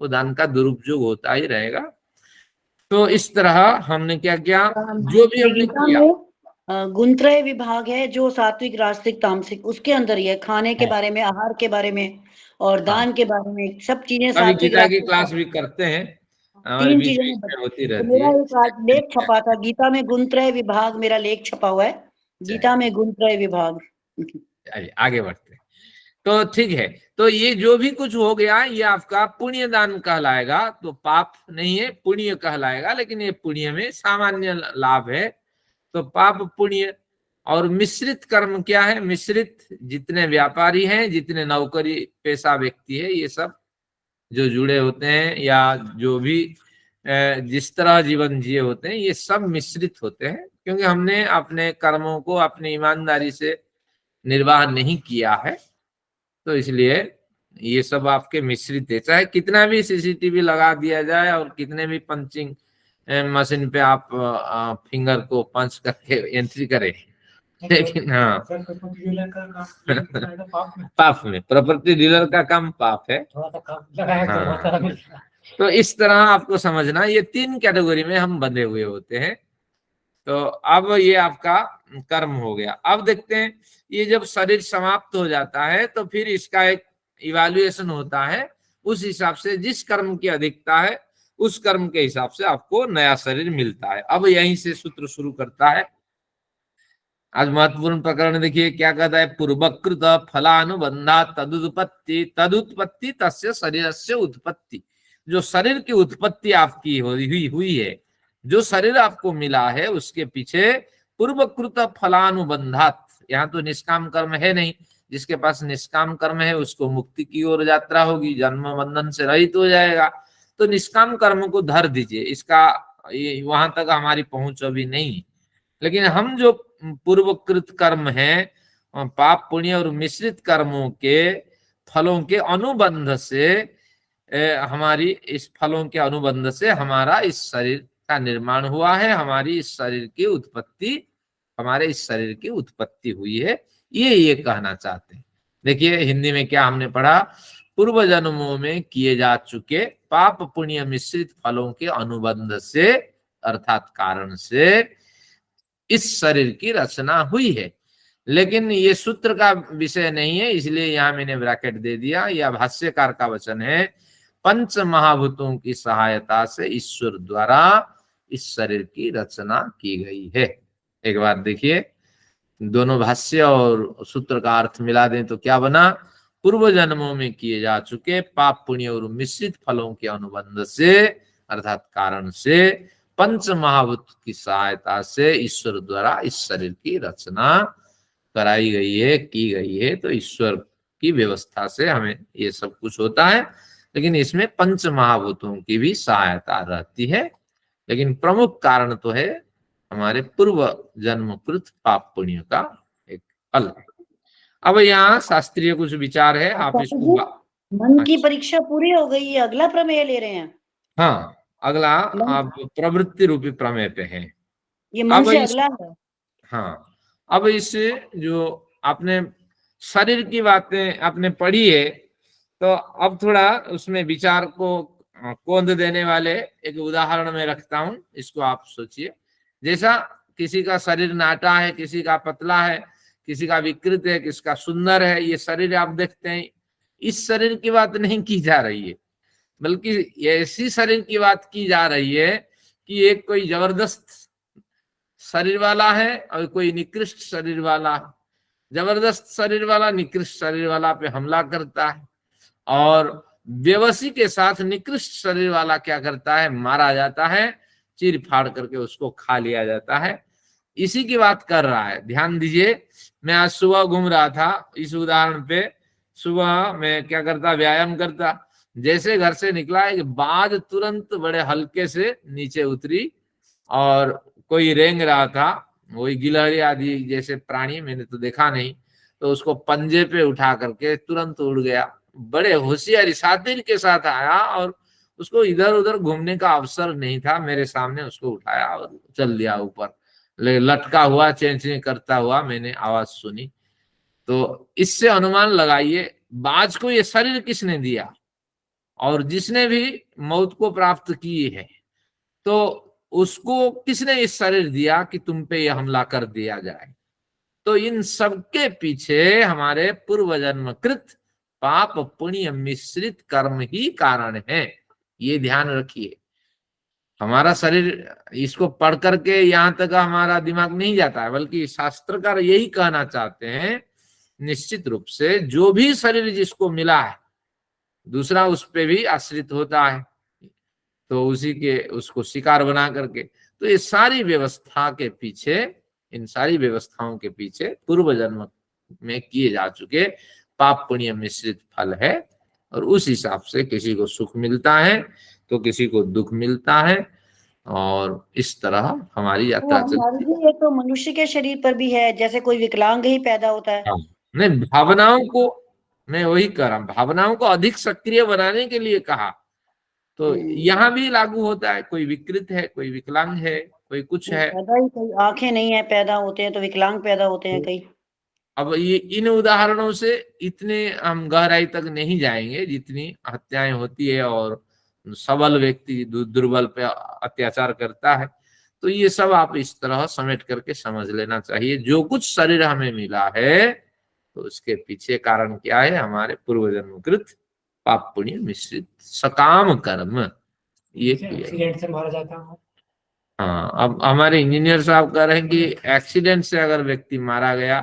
Speaker 1: वो दान का दुरुपयोग होता ही रहेगा। तो इस तरह हमने क्या किया, जो भी हमने
Speaker 3: गीता
Speaker 1: किया,
Speaker 3: में गुणत्रय विभाग है, जो सात्विक राजसिक तामसिक, उसके अंदर ही है, खाने के बारे में, आहार के बारे में और दान के बारे में, सब चीजें
Speaker 1: अभी
Speaker 3: सात्विक
Speaker 1: गीता की
Speaker 3: राजसिक
Speaker 1: क्लास भी करते हैं, हमारे
Speaker 3: 3
Speaker 1: बीच
Speaker 3: चीजें
Speaker 1: बीच
Speaker 3: में
Speaker 1: में होती
Speaker 3: तो
Speaker 1: रहती
Speaker 3: मेरा
Speaker 1: है।
Speaker 3: एक आज लेख छपा था गीता में गुणत्रय विभाग, मेरा लेख छपा हुआ है गीता में गुणत्रय विभाग।
Speaker 1: चलिए आगे बढ़ते हैं। तो ठीक है, तो ये जो भी कुछ हो गया ये आपका पुण्य दान कहलाएगा, तो पाप नहीं है, पुण्य कहलाएगा। लेकिन ये पुण्य में सामान्य लाभ है, तो पाप पुण्य। और मिश्रित कर्म क्या है, मिश्रित जितने व्यापारी हैं, जितने नौकरी पेशा व्यक्ति है, ये सब जो जुड़े होते हैं या जो भी जिस तरह जीवन जिए होते हैं, ये सब मिश्रित होते हैं, क्योंकि हमने अपने कर्मों को अपनी ईमानदारी से निर्वाह नहीं किया है। तो इसलिए ये सब आपके मिश्रित है, चाहे कितना भी सीसीटीवी लगा दिया जाए और कितने भी पंचिंग मशीन पे आप फिंगर को पंच करके एंट्री करें, लेकिन हाँ पाप में, प्रॉपर्टी डीलर का काम पाप है। हाँ, तो इस तरह आपको समझना, ये 3 कैटेगरी में हम बंधे हुए होते हैं। तो अब ये आपका कर्म हो गया। अब देखते हैं, ये जब शरीर समाप्त हो जाता है तो फिर इसका एक इवैल्यूएशन होता है, उस हिसाब से जिस कर्म की अधिकता है उस कर्म के हिसाब से आपको नया शरीर मिलता है। अब यहीं से सूत्र शुरू करता है। आज महत्वपूर्ण प्रकरण देखिए क्या कहता है, पूर्वकृत फलानुबंधा तदुत्पत्ति तस्य शरीरस्य उत्पत्ति। जो शरीर की उत्पत्ति आपकी हुई है, जो शरीर आपको मिला है, उसके पीछे पूर्वकृत फलानुबंधात, यहाँ तो निष्काम कर्म है नहीं, जिसके पास निष्काम कर्म है उसको मुक्ति की ओर यात्रा होगी, जन्म बंधन से रहित हो जाएगा। तो निष्काम कर्म को धर दीजिए, इसका वहां तक हमारी पहुंच अभी नहीं। लेकिन हम जो पूर्वकृत कर्म है, पाप पुण्य और मिश्रित कर्मों के फलों के अनुबंध से, हमारी इस फलों के अनुबंध से हमारा इस शरीर का निर्माण हुआ है, हमारी इस शरीर की उत्पत्ति, हमारे इस शरीर की उत्पत्ति हुई है, ये कहना चाहते हैं। देखिए हिंदी में क्या हमने पढ़ा, पूर्व जन्मों में किए जा चुके पाप पुण्य मिश्रित फलों के अनुबंध से, अर्थात कारण से इस शरीर की रचना हुई है। लेकिन ये सूत्र का विषय नहीं है, इसलिए यहां मैंने ब्रैकेट दे दिया, यह भाष्यकार का वचन है। पंच महाभूतों की सहायता से ईश्वर द्वारा इस शरीर की रचना की गई है। एक बार देखिए, दोनों भाष्य और सूत्र का अर्थ मिला दें तो क्या बना? पूर्व जन्मों में किए जा चुके पाप पुण्य और मिश्रित फलों के अनुबंध से अर्थात कारण से पंच महाभूत की सहायता से ईश्वर द्वारा इस शरीर की रचना कराई गई है, की गई है। तो ईश्वर की व्यवस्था से हमें ये सब कुछ होता है, लेकिन इसमें पंच महाभूतों की भी सहायता रहती है। लेकिन प्रमुख कारण तो है हमारे पूर्व जन्मकृत पाप पुण्य का एक फल। अब यहाँ शास्त्रीय कुछ विचार है, आप इसको
Speaker 3: मन की परीक्षा पूरी हो गई है, अगला प्रमेय ले रहे हैं।
Speaker 1: हाँ, अगला आप प्रवृत्ति रूपी प्रमेय पे हैं।
Speaker 3: ये मन से अगला है।
Speaker 1: हाँ, अब इस जो आपने शरीर की बातें आपने पढ़ी है, तो अब थोड़ा उसमें विचार को कोंद देने वाले एक उदाहरण में रखता हूं, इसको आप सोचिए। जैसा किसी का शरीर नाटा है, किसी का पतला है, किसी का विकृत है, किसी का सुंदर है, ये शरीर आप देखते हैं। इस शरीर की बात नहीं की जा रही है, बल्कि ऐसी शरीर की बात की जा रही है कि एक कोई जबरदस्त शरीर वाला है और कोई निकृष्ट शरीर वाला। जबरदस्त शरीर वाला निकृष्ट शरीर वाला पे हमला करता है, और बेबसी के साथ निकृष्ट शरीर वाला क्या करता है? मारा जाता है, चीर फाड़ करके उसको खा लिया जाता है। इसी की बात कर रहा है। ध्यान दीजिए, मैं आज सुबह घूम रहा था, इस उदाहरण पे सुबह मैं क्या करता? व्यायाम करता। जैसे घर से निकला, एक बाज तुरंत बड़े हल्के से नीचे उतरी और कोई रेंग रहा था, वही गिलहरी आदि जैसे प्राणी, मैंने तो देखा नहीं, तो उसको पंजे पे उठा करके तुरंत उड़ गया। बड़े होशियारी शातिर के साथ आया और उसको इधर उधर घूमने का अवसर नहीं था, मेरे सामने उसको उठाया और चल दिया ऊपर, लटका हुआ चेंचें करता हुआ मैंने आवाज सुनी। तो इससे अनुमान लगाइए बाज को ये शरीर किसने दिया, और जिसने भी मौत को प्राप्त की है तो उसको किसने इस शरीर दिया कि तुम पे यह हमला कर दिया जाए। तो इन सबके पीछे हमारे पूर्व जन्मकृत पाप पुण्य मिश्रित कर्म ही कारण है, ये ध्यान रखिए। हमारा शरीर, इसको पढ़ करके यहाँ तक हमारा दिमाग नहीं जाता है, बल्कि शास्त्रकार यही कहना चाहते हैं निश्चित रूप से जो भी शरीर जिसको मिला है दूसरा उस पे भी आश्रित होता है, तो उसी के उसको शिकार बना करके। तो ये सारी व्यवस्था के पीछे, इन सारी व्यवस्थाओं के पीछे पूर्व जन्म में किए जा चुके पाप पुण्य मिश्रित फल है, और उस हिसाब से किसी को सुख मिलता है तो किसी को दुख मिलता है, और इस तरह हमारी यात्रा चलती है।
Speaker 3: ये तो मनुष्य के शरीर पर भी है, जैसे कोई विकलांग ही पैदा होता है।
Speaker 1: नहीं, भावनाओं को मैं वही कह रहा हूँ, भावनाओं को अधिक सक्रिय बनाने के लिए कहा, तो यहाँ भी लागू होता है। कोई विकृत है, कोई विकलांग है, कोई कुछ है,
Speaker 3: कोई आंखें नहीं है, पैदा होते हैं तो विकलांग पैदा होते हैं कई। अब
Speaker 1: ये इन उदाहरणों से इतने हम गहराई तक नहीं जाएंगे जितनी हत्याएं होती है और सबल व्यक्ति दुर्बल पे अत्याचार करता है। तो ये सब आप इस तरह समेट करके समझ लेना चाहिए। जो कुछ शरीर हमें मिला है तो उसके पीछे कारण क्या है? हमारे पूर्व जन्मकृत पाप पुण्य मिश्रित सकाम कर्म, ये
Speaker 7: एक्सीडेंट से मारा जाता है।
Speaker 1: हाँ, अब हमारे इंजीनियर साहब कह रहे हैं कि एक्सीडेंट से अगर व्यक्ति मारा गया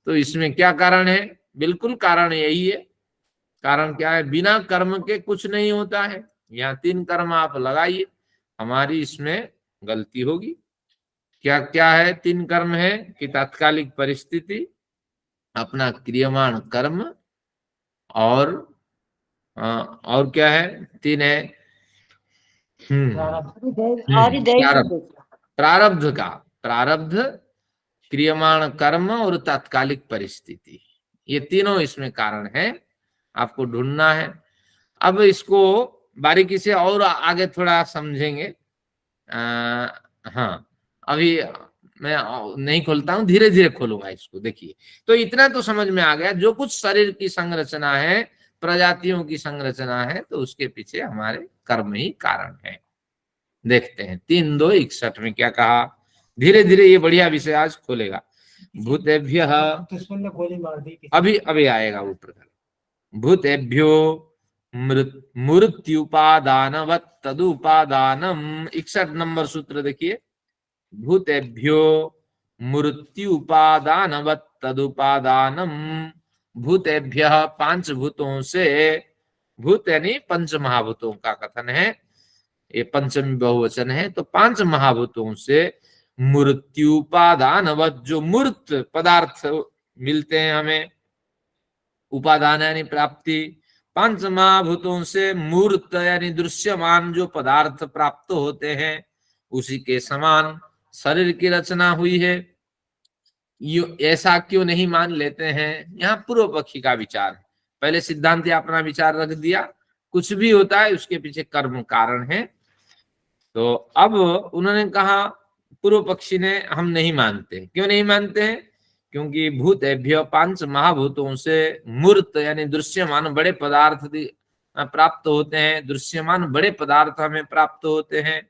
Speaker 1: तो इसमें क्या कारण है? बिल्कुल कारण यही है। कारण क्या है? बिना कर्म के कुछ नहीं होता है। यहाँ 3 कर्म आप लगाइए, हमारी इसमें गलती होगी। क्या क्या है? 3 कर्म है कि तात्कालिक परिस्थिति, अपना क्रियमाण कर्म, और क्या है? 3 है प्रारब्ध, क्रियमाण कर्म और तात्कालिक परिस्थिति। ये तीनों इसमें कारण है, आपको ढूंढना है। अब इसको बारीकी से और आगे थोड़ा समझेंगे। हाँ, अभी मैं नहीं खोलता हूं, धीरे धीरे खोलूंगा इसको। देखिए, तो इतना तो समझ में आ गया, जो कुछ शरीर की संरचना है, प्रजातियों की संरचना है, तो उसके पीछे हमारे कर्म ही कारण है। देखते हैं 3:2:61 में क्या कहा। धीरे धीरे ये बढ़िया विषय आज खोलेगा। भूतेभ्य,
Speaker 7: दुश्मन ने गोली मार दी।
Speaker 1: अभी आएगा ऊपर। भूतेभ्यो मृत्युपादानवत् तदुपादानम। 61 नंबर सूत्र देखिए, भूतेभ्यो मृत्युपादानवत् तदुपादानम। भूतेभ्य 5 भूतों से, भूत यानी पंच महाभूतों का कथन है, ये पंचमी बहुवचन है, तो 5 महाभूतों से मृत्युपादानवत्, जो मूर्त पदार्थ मिलते हैं हमें, उपादान यानी प्राप्ति, 5 महाभूतों से मूर्त यानी दृश्यमान जो पदार्थ प्राप्त होते हैं, उसी के समान शरीर की रचना हुई है। ऐसा क्यों नहीं मान लेते हैं? यहाँ पूर्व पक्षी का विचार है। पहले सिद्धांत अपना विचार रख दिया, कुछ भी होता है उसके पीछे कर्म कारण है। तो अब उन्होंने कहा, पूर्व पक्षी ने, हम नहीं मानते। क्यों नहीं मानते हैं? क्योंकि भूतेभ्य 5 महाभूतों से मूर्त यानी दृश्यमान बड़े पदार्थ प्राप्त होते हैं, दृश्यमान बड़े पदार्थ हमें प्राप्त होते हैं,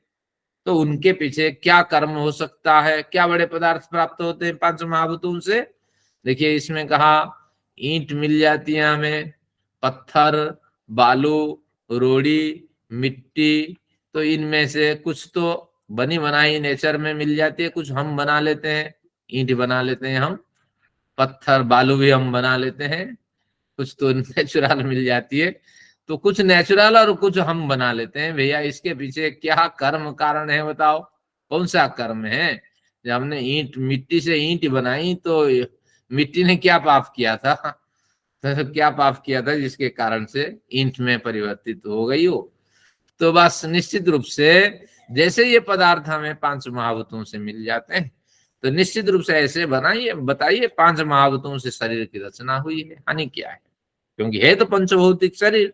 Speaker 1: तो उनके पीछे क्या कर्म हो सकता है? क्या बड़े पदार्थ प्राप्त होते हैं 5 महाभूतों से? देखिए, इसमें कहा ईंट मिल जाती है हमें, पत्थर, बालू, रोड़ी, मिट्टी, तो इनमें से कुछ तो बनी बनाई नेचर में मिल जाती है, कुछ हम बना लेते हैं, ईंट बना लेते हैं हम, पत्थर बालू भी हम बना लेते हैं, कुछ तो नेचुरल मिल जाती है, तो कुछ नेचुरल और कुछ हम बना लेते हैं। भैया, इसके पीछे क्या कर्म कारण है बताओ? कौन सा कर्म है? जब हमने ईंट, मिट्टी से ईंट बनाई, तो मिट्टी ने क्या पाप किया था? तो क्या पाप किया था जिसके कारण से ईंट में परिवर्तित हो गई हो? तो बस निश्चित रूप से जैसे ये पदार्थ हमें 5 महाभूतों से मिल जाते हैं, तो निश्चित रूप से ऐसे बनाइए, बताइए 5 महाभूतों से शरीर की रचना हुई है, हानि क्या है? क्योंकि है तो पंचभौतिक शरीर,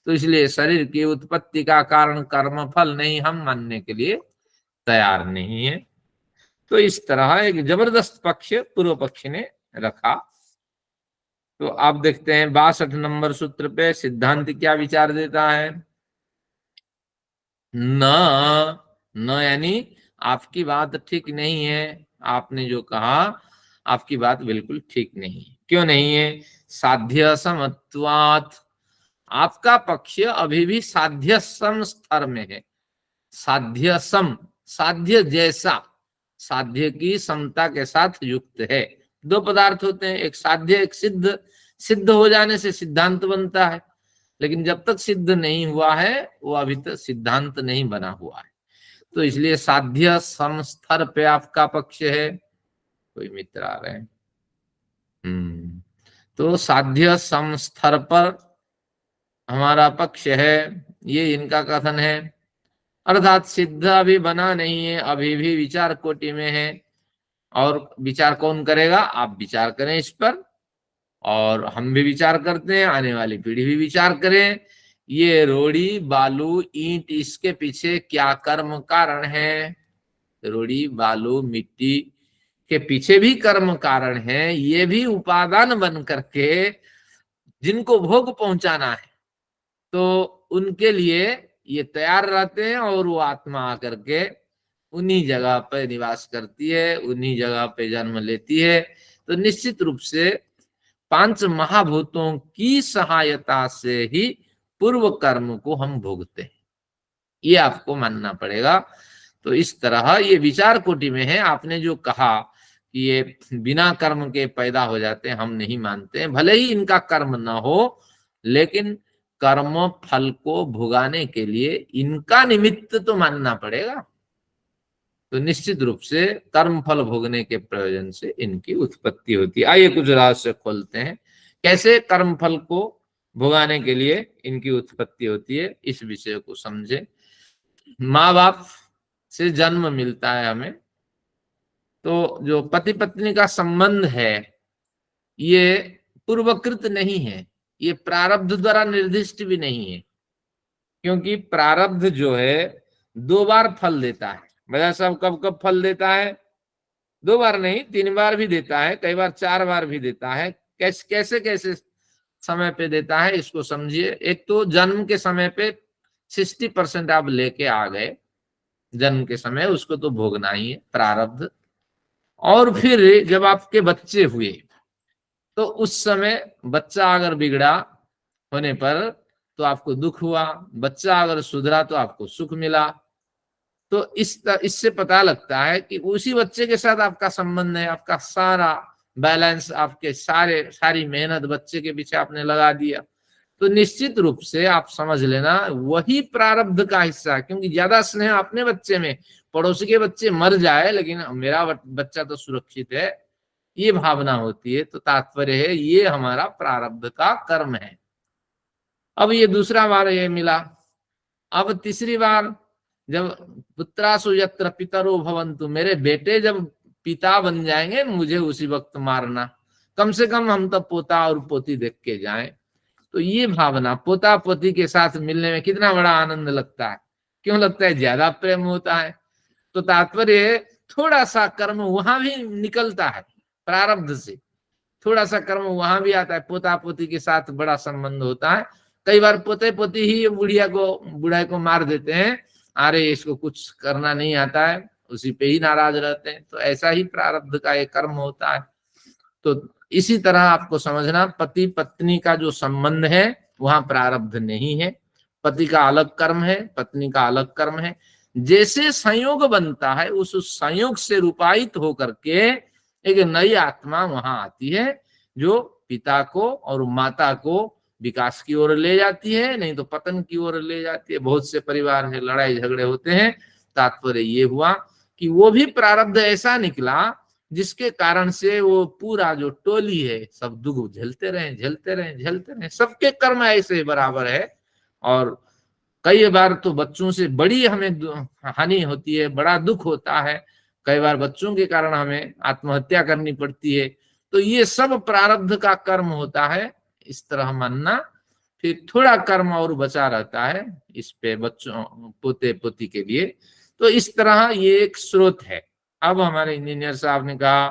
Speaker 1: तो इसलिए शरीर की उत्पत्ति का कारण कर्म फल नहीं, हम मानने के लिए तैयार नहीं है। तो इस तरह एक जबरदस्त पक्ष पूर्व पक्ष ने रखा। तो आप देखते हैं 62 नंबर सूत्र पे सिद्धांत क्या विचार देता है। न यानी आपकी बात ठीक नहीं है, आपने जो कहा आपकी बात बिल्कुल ठीक नहीं है। क्यों नहीं है? साध्य समत्वात्, आपका पक्ष अभी भी साध्य सम स्तर में है। साध्य सम, साध्य जैसा, साध्य की समता के साथ युक्त है। 2 पदार्थ होते हैं, एक साध्य एक सिद्ध। सिद्ध हो जाने से सिद्धांत बनता है, लेकिन जब तक सिद्ध नहीं हुआ है वो अभी तक सिद्धांत नहीं बना हुआ है। तो इसलिए साध्य सम स्तर पे आपका पक्ष है। कोई मित्र आ रहे हैं? तो साध्य सम स्तर पर हमारा पक्ष है, ये इनका कथन है। अर्थात सिद्ध अभी बना नहीं है, अभी भी विचार कोटि में है। और विचार कौन करेगा? आप विचार करें इस पर, और हम भी विचार करते हैं, आने वाली पीढ़ी भी विचार करें। ये रोड़ी, बालू, ईंट, इसके पीछे क्या कर्म कारण है? रोड़ी, बालू, मिट्टी के पीछे भी कर्म कारण है। ये भी उपादान बन करके जिनको भोग पहुंचाना है, तो उनके लिए ये तैयार रहते हैं, और वो आत्मा आकर के उन्हीं जगह पे निवास करती है, उन्हीं जगह पे जन्म लेती है। तो निश्चित रूप से 5 महाभूतों की सहायता से ही पूर्व कर्म को हम भोगते हैं, ये आपको मानना पड़ेगा। तो इस तरह ये विचार कोटि में है। आपने जो कहा कि ये बिना कर्म के पैदा हो जाते हैं, हम नहीं मानते हैं। भले ही इनका कर्म ना हो, लेकिन कर्म फल को भोगाने के लिए इनका निमित्त तो मानना पड़ेगा। तो निश्चित रूप से कर्म फल भोगने के प्रयोजन से इनकी उत्पत्ति होती है। आइए कुछ रहस्य खोलते हैं, कैसे कर्म फल को भोगाने के लिए इनकी उत्पत्ति होती है, इस विषय को समझे। माँ बाप से जन्म मिलता है हमें, तो जो पति पत्नी का संबंध है ये पूर्वकृत नहीं है, ये प्रारब्ध द्वारा निर्दिष्ट भी नहीं है। क्योंकि प्रारब्ध जो है 2 बार फल देता है। भैया साहब, कब कब फल देता है? 2 बार नहीं, 3 बार भी देता है, कई बार 4 बार भी देता है। कैसे कैसे समय पे देता है, इसको समझिए। एक तो जन्म के समय पे 60% आप लेके आ गए, जन्म के समय उसको तो भोगना ही है, प्रारब्ध। और फिर जब आपके बच्चे हुए, तो उस समय बच्चा अगर बिगड़ा होने पर, तो आपको दुख हुआ, बच्चा अगर सुधरा तो आपको सुख मिला। तो इससे पता लगता है कि उसी बच्चे के साथ आपका संबंध है, आपका सारा बैलेंस, आपके सारी मेहनत बच्चे के पीछे आपने लगा दिया। तो निश्चित रूप से आप समझ लेना वही प्रारब्ध का हिस्सा है, क्योंकि ज्यादा स्नेह अपने बच्चे में, पड़ोसी के बच्चे मर जाए लेकिन मेरा बच्चा तो सुरक्षित है, ये भावना होती है। तो तात्पर्य है ये हमारा प्रारब्ध का कर्म है। अब ये दूसरा बार ये मिला। अब तीसरी बार जब पुत्रासु यत्र पितरो भवन्तु, मेरे बेटे जब पिता बन जाएंगे मुझे उसी वक्त मारना, कम से कम हम तो पोता और पोती देख के जाएं। तो ये भावना, पोता पोती के साथ मिलने में कितना बड़ा आनंद लगता है, क्यों लगता है? ज्यादा प्रेम होता है। तो तात्पर्य थोड़ा सा कर्म वहां भी निकलता है प्रारब्ध से, थोड़ा सा कर्म वहां भी आता है। पोता पोती के साथ बड़ा संबंध होता है। कई बार पोते पोती ही बुढ़ा को मार देते हैं, अरे इसको कुछ करना नहीं आता है, उसी पे ही नाराज रहते हैं। तो ऐसा ही प्रारब्ध का एक कर्म होता है। तो इसी तरह आपको समझना, पति पत्नी का जो संबंध है वहां प्रारब्ध नहीं है, पति का अलग कर्म है, पत्नी का अलग कर्म है। जैसे संयोग बनता है उस संयोग से रूपायित होकर के एक नई आत्मा वहां आती है, जो पिता को और माता को विकास की ओर ले जाती है, नहीं तो पतन की ओर ले जाती है। बहुत से परिवार है लड़ाई झगड़े होते हैं। तात्पर्य ये हुआ कि वो भी प्रारब्ध ऐसा निकला जिसके कारण से वो पूरा जो टोली है सब दुख झेलते रहे। सबके कर्म ऐसे बराबर है। और कई बार तो बच्चों से बड़ी हमें हानि होती है, बड़ा दुख होता है। कई बार बच्चों के कारण हमें आत्महत्या करनी पड़ती है। तो ये सब प्रारब्ध का कर्म होता है, इस तरह मानना। फिर थोड़ा कर्म और बचा रहता है इस पे बच्चों पोते पोती के लिए। तो इस तरह ये एक स्रोत है। अब हमारे इंजीनियर साहब ने कहा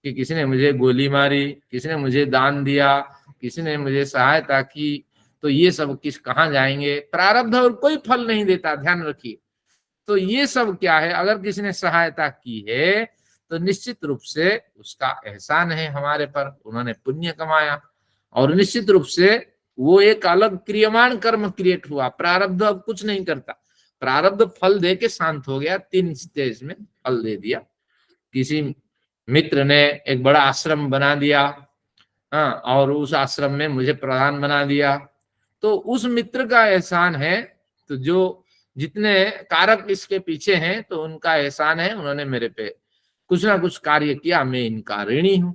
Speaker 1: कि किसी ने मुझे गोली मारी, किसी ने मुझे दान दिया, किसी ने मुझे सहायता की, तो ये सब कहाँ जाएंगे? प्रारब्ध और कोई फल नहीं देता, ध्यान रखिए। तो ये सब क्या है? अगर किसी ने सहायता की है तो निश्चित रूप से उसका एहसान है हमारे पर, उन्होंने पुण्य कमाया। और निश्चित रूप से वो एक अलग क्रियमाण कर्म क्रिएट हुआ। प्रारब्ध अब कुछ नहीं करता, प्रारब्ध फल दे के शांत हो गया, 3 स्टेज में फल दे दिया। किसी मित्र ने एक बड़ा आश्रम बना दिया, हाँ, और उस आश्रम में मुझे प्रधान बना दिया, तो उस मित्र का एहसान है। तो जो जितने कारक इसके पीछे हैं तो उनका एहसान है, उन्होंने मेरे पे कुछ ना कुछ कार्य किया, मैं इनका ऋणी हूं।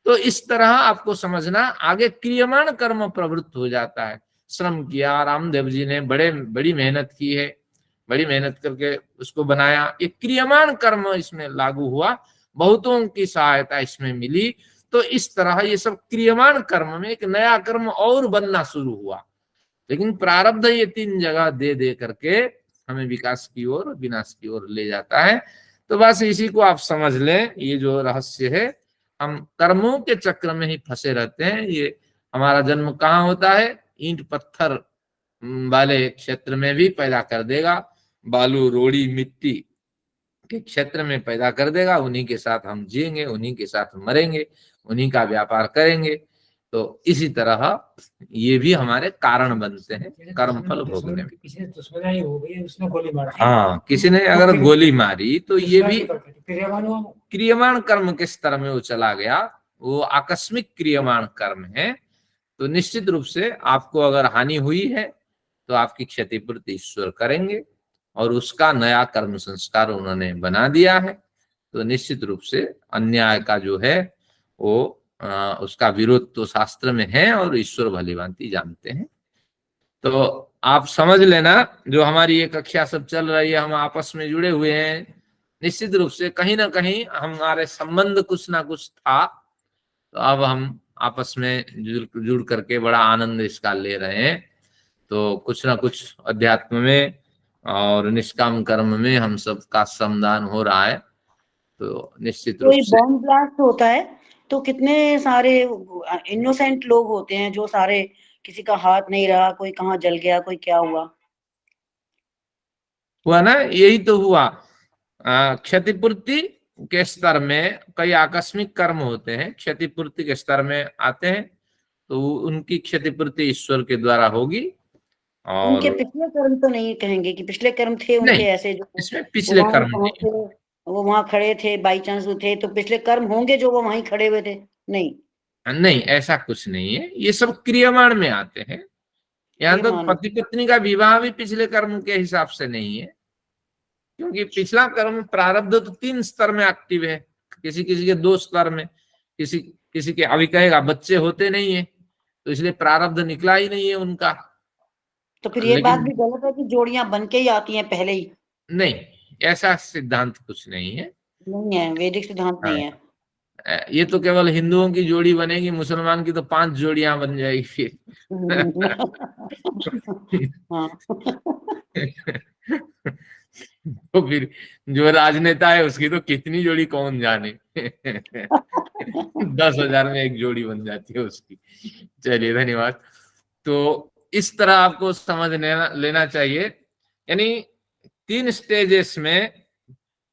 Speaker 1: तो इस तरह आपको समझना, आगे क्रियमाण कर्म प्रवृत्त हो जाता है। श्रम किया, रामदेव जी ने बड़ी मेहनत की है, बड़ी मेहनत करके उसको बनाया, एक क्रियमाण कर्म इसमें लागू हुआ, बहुतों की सहायता इसमें मिली। तो इस तरह ये सब क्रियमाण कर्म में एक नया कर्म और बनना शुरू हुआ। लेकिन प्रारब्ध ये 3 जगह दे करके हमें विकास की ओर, विनाश की ओर ले जाता है। तो बस इसी को आप समझ लें, ये जो रहस्य है, हम कर्मों के चक्र में ही फंसे रहते हैं। ये हमारा जन्म कहाँ होता है? ईंट पत्थर वाले क्षेत्र में भी पैदा कर देगा, बालू रोड़ी मिट्टी के क्षेत्र में पैदा कर देगा। उन्हीं के साथ हम जिएंगे, उन्हीं के साथ मरेंगे, उन्हीं का व्यापार करेंगे। तो इसी तरह ये भी हमारे कारण बनते हैं कर्म फल भोगने में।
Speaker 7: किसी ने दुश्मनी हो गई, उसने गोली मारा,
Speaker 1: हाँ, किसी ने अगर गोली मारी तो ये भी
Speaker 7: क्रियावान हुआ,
Speaker 1: क्रियमाण कर्म के स्तर में वो चला गया, वो आकस्मिक क्रियमाण कर्म है। तो निश्चित रूप से आपको अगर हानि हुई है तो आपकी क्षतिपूर्ति ईश्वर करेंगे, और उसका नया कर्म संस्कार उन्होंने बना दिया है। तो निश्चित रूप से अन्याय का जो है वो उसका विरोध तो शास्त्र में है और ईश्वर भलीभांति जानते हैं। तो आप समझ लेना, जो हमारी ये कक्षा सब चल रही है, हम आपस में जुड़े हुए हैं, निश्चित रूप से कहीं ना कहीं हमारे संबंध कुछ ना कुछ था। तो अब हम आपस में जुड़ करके बड़ा आनंद इसका ले रहे हैं। तो कुछ ना कुछ अध्यात्म में और निष्काम कर्म में हम सबका श्रमदान हो रहा है। तो निश्चित रूप से
Speaker 3: बॉम्ब ब्लास्ट होता है तो कितने सारे इनोसेंट लोग होते हैं, जो सारे, किसी का हाथ नहीं रहा, कोई कहाँ जल गया, कोई क्या हुआ
Speaker 1: ना, यही तो हुआ। क्षतिपूर्ति के स्तर में कई आकस्मिक कर्म होते हैं, क्षतिपूर्ति के स्तर में आते हैं, तो उनकी क्षतिपूर्ति ईश्वर के द्वारा होगी।
Speaker 3: उनके
Speaker 1: और
Speaker 3: पिछले कर्म तो नहीं कहेंगे कि पिछले कर्म थे उनके
Speaker 1: नहीं,
Speaker 3: ऐसे जो
Speaker 1: इसमें पिछले
Speaker 3: वहां
Speaker 1: कर्म नहीं,
Speaker 3: पहुंचे, वो वहां खड़े थे, बाई चांस वो थे, तो पिछले कर्म होंगे जो वो वहीं खड़े हुए थे? नहीं,
Speaker 1: नहीं ऐसा कुछ नहीं है, ये सब क्रियमाण में आते हैं। यहाँ तो
Speaker 3: क्रियमाण।
Speaker 1: पति पत्नी का विवाह भी पिछले कर्म के हिसाब से नहीं है, क्योंकि पिछला कर्म प्रारब्ध तो 3 स्तर में एक्टिव है, किसी किसी के 2 स्तर में, किसी किसी के अभी कहेगा बच्चे होते नहीं है, तो इसलिए प्रारब्ध निकला ही नहीं है उनका।
Speaker 3: तो फिर ये बात
Speaker 1: लेकिन
Speaker 3: भी गलत है कि जोड़ियां बन के ही आती हैं पहले ही?
Speaker 1: नहीं, ऐसा सिद्धांत कुछ नहीं है।
Speaker 3: नहीं है, वैदिक सिद्धांत नहीं है।
Speaker 1: ये तो केवल हिंदुओं की जोड़ी बनेगी, मुसलमान की तो 5 जोड़ियां बन जाएगी फिर।
Speaker 3: हाँ।
Speaker 1: तो फिर जो राजनेता है उसकी तो कितनी जोड़ी कौन जाने। 10,000 में एक जोड़ी बन जाती है उसकी। चलिए, धन्यवाद। तो इस तरह आपको समझ लेना चाहिए, यानी 3 स्टेजेस में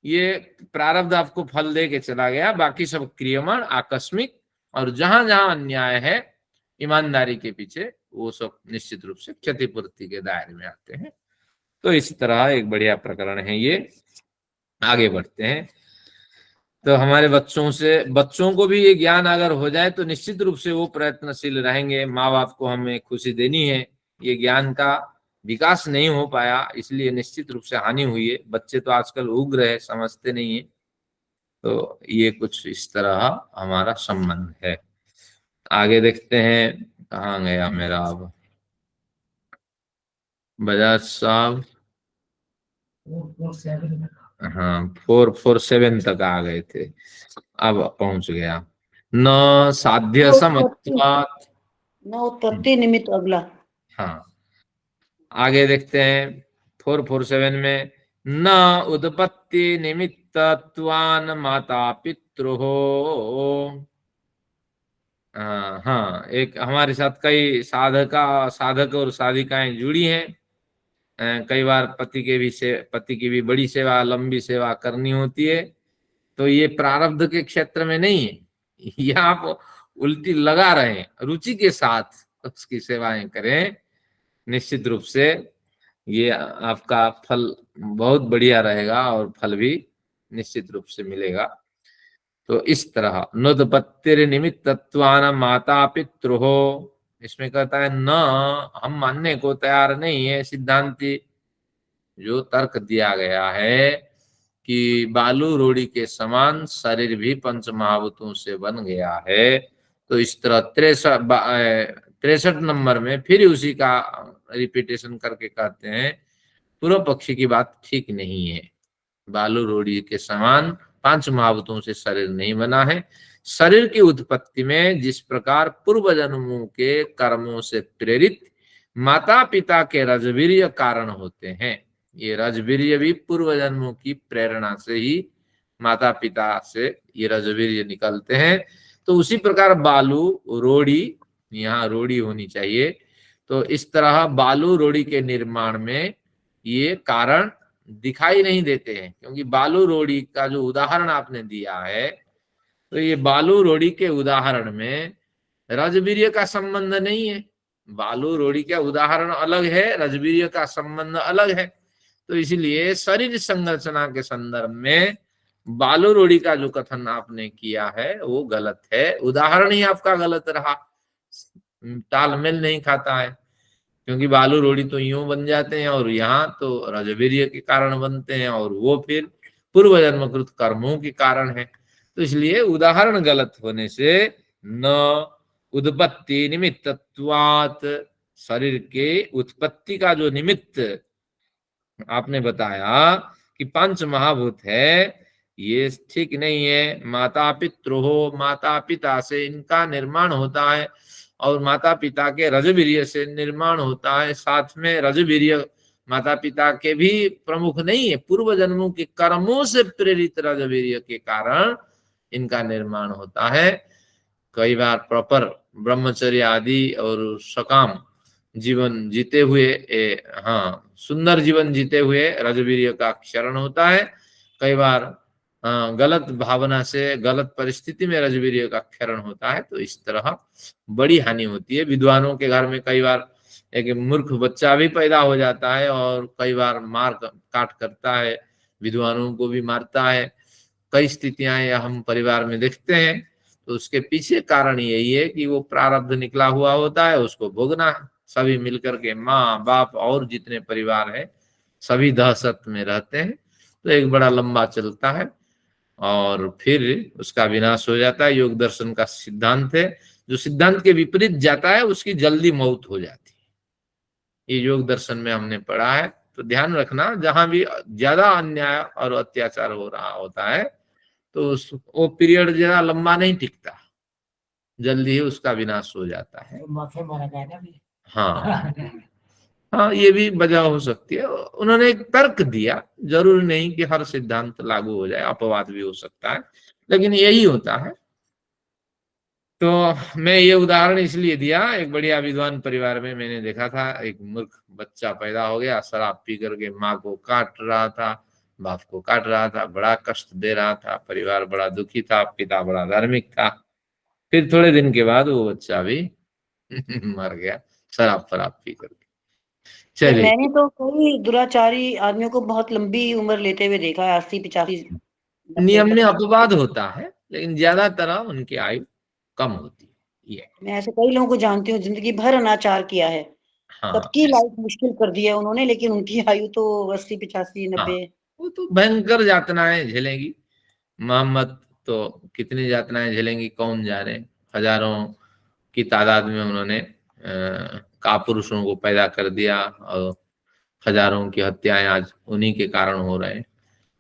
Speaker 1: ये प्रारब्ध आपको फल दे के चला गया, बाकी सब क्रियमाण आकस्मिक, और जहां जहां अन्याय है ईमानदारी के पीछे, वो सब निश्चित रूप से क्षतिपूर्ति के दायरे में आते हैं। तो इस तरह एक बढ़िया प्रकरण है ये। आगे बढ़ते हैं। तो हमारे बच्चों को भी ये ज्ञान अगर हो जाए तो निश्चित रूप से वो प्रयत्नशील रहेंगे। माँ बाप को हमें खुशी देनी है, ये ज्ञान का विकास नहीं हो पाया इसलिए निश्चित रूप से हानि हुई है। बच्चे तो आजकल उग्र है, समझते नहीं है। तो ये कुछ इस तरह हमारा संबंध है। आगे देखते हैं, कहाँ गया मेरा अब बजाज साहब। हाँ, 447 तक आ गए थे, अब पहुंच गया। न साध्य समत्वात्।
Speaker 3: न उत्पत्ति निमित्त अगला।
Speaker 1: हाँ, आगे देखते हैं 447 में, न उत्पत्ति निमित्तत्वान् माता पितृहो। हाँ, एक हमारे साथ कई साधक और साधिकाएं जुड़ी हैं। कई बार पति की भी बड़ी सेवा, लंबी सेवा करनी होती है, तो ये प्रारब्ध के क्षेत्र में नहीं है, ये आप उल्टी लगा रहे हैं, रुचि के साथ उसकी सेवाएं करें, निश्चित रूप से ये आपका फल बहुत बढ़िया रहेगा और फल भी निश्चित रूप से मिलेगा। तो इस तरह नोदपत्तिर निमित्तत्वान माता पितृहो, इसमें कहता है न, हम मानने को तैयार नहीं है। सिद्धांती जो तर्क दिया गया है कि बालू रोड़ी के समान शरीर भी पंच महाभूतों से बन गया है, तो इस तरह 63 नंबर में फिर उसी का रिपीटेशन करके कहते हैं पूर्व पक्षी की बात ठीक नहीं है। बालू रोड़ी के समान 5 महाभूतों से शरीर नहीं बना है। शरीर की उत्पत्ति में जिस प्रकार पूर्व जन्मों के कर्मों से प्रेरित माता पिता के रजवीर्य कारण होते हैं, ये रजवीर्य भी पूर्व जन्मों की प्रेरणा से ही माता पिता से ये रजवीर्य निकलते हैं। तो उसी प्रकार बालू रोड़ी, यहाँ रोड़ी होनी चाहिए, तो इस तरह बालू रोड़ी के निर्माण में ये कारण दिखाई नहीं देते हैं, क्योंकि बालू रोड़ी का जो उदाहरण आपने दिया है, तो ये बालू रोड़ी के उदाहरण में रजवीर्य का संबंध नहीं है। बालू रोड़ी का उदाहरण अलग है, रजवीर्य का संबंध अलग है। तो इसीलिए शरीर संरचना के संदर्भ में बालू रोड़ी का जो कथन आपने किया है वो गलत है, उदाहरण ही आपका गलत रहा, तालमेल नहीं खाता है। क्योंकि बालू रोड़ी तो यूं बन जाते हैं और यहाँ तो रजवीर्य के कारण बनते हैं, और वो फिर पूर्व जन्मकृत कर्मों के कारण है। तो इसलिए उदाहरण गलत होने से न उत्पत्ति निमित्तत्वात्, शरीर के उत्पत्ति का जो निमित्त आपने बताया कि 5 महाभूत है, ये ठीक नहीं है। माता पितृहो, माता पिता से इनका निर्माण होता है, और माता पिता के रजवीर्य से निर्माण होता है। साथ में रजवीर्य माता पिता के भी प्रमुख नहीं है, पूर्व जन्मों के कर्मों से प्रेरित रजवीर्य के कारण इनका निर्माण होता है। कई बार प्रॉपर ब्रह्मचर्य आदि और सकाम जीवन जीते हुए, सुंदर जीवन जीते हुए रजवीर्य का क्षरण होता है। कई बार गलत भावना से, गलत परिस्थिति में रजवीर्य का क्षरण होता है। तो इस तरह बड़ी हानि होती है। विद्वानों के घर में कई बार एक मूर्ख बच्चा भी पैदा हो जाता है और कई बार मार काट करता है, विद्वानों को भी मारता है। कई स्थितियां ये हम परिवार में देखते हैं। तो उसके पीछे कारण यही है कि वो प्रारब्ध निकला हुआ होता है, उसको भोगना है। सभी मिलकर के माँ बाप और जितने परिवार है सभी दहशत में रहते हैं। तो एक बड़ा लंबा चलता है और फिर उसका विनाश हो जाता है। योग दर्शन का सिद्धांत है, जो सिद्धांत के विपरीत जाता है उसकी जल्दी मौत हो जाती है। ये योग दर्शन में हमने पढ़ा है। तो ध्यान रखना, जहां भी ज्यादा अन्याय और अत्याचार हो रहा होता है तो वो पीरियड जरा लंबा नहीं टिकता, जल्दी ही उसका विनाश हो जाता है।
Speaker 7: माफिया मारा गया ना अभी।
Speaker 1: हाँ हाँ, ये भी वजह हो सकती है। उन्होंने एक तर्क दिया, जरूरी नहीं कि हर सिद्धांत लागू हो जाए, अपवाद भी हो सकता है, लेकिन यही होता है। तो मैं ये उदाहरण इसलिए दिया, एक बढ़िया विद्वान परिवार में मैंने देखा था, एक मूर्ख बच्चा पैदा हो गया, शराब पी करके माँ को काट रहा था, बाप को काट रहा था, बड़ा कष्ट दे रहा था, परिवार बड़ा दुखी था, पिता बड़ा धार्मिक था। फिर थोड़े दिन के बाद वो बच्चा भी मर गया शराब पी करके। चलिए,
Speaker 3: मैंने तो कई दुराचारी आदमियों को बहुत लंबी उम्र लेते हुए देखा है, 80-85
Speaker 1: नियम में
Speaker 3: 90
Speaker 1: अपवाद होता है, लेकिन ज्यादातर उनकी आयु कम होती है। ये
Speaker 3: मैं ऐसे कई लोगों को जानती हूँ, जिंदगी भर अनाचार किया है,
Speaker 1: हाँ
Speaker 3: सबकी लाइफ मुश्किल कर दी है उन्होंने, लेकिन उनकी आयु तो 80-85
Speaker 1: हाँ,
Speaker 3: 90।
Speaker 1: वो तो भयंकर यातनाएं झेलेंगी। मोहम्मद तो कितनी यातनाएं झेलेंगी कौन जाने। हजारों की तादाद में उन्होंने कापुरुषों को पैदा कर दिया और हजारों की हत्याएं आज उन्हीं के कारण हो रहे हैं।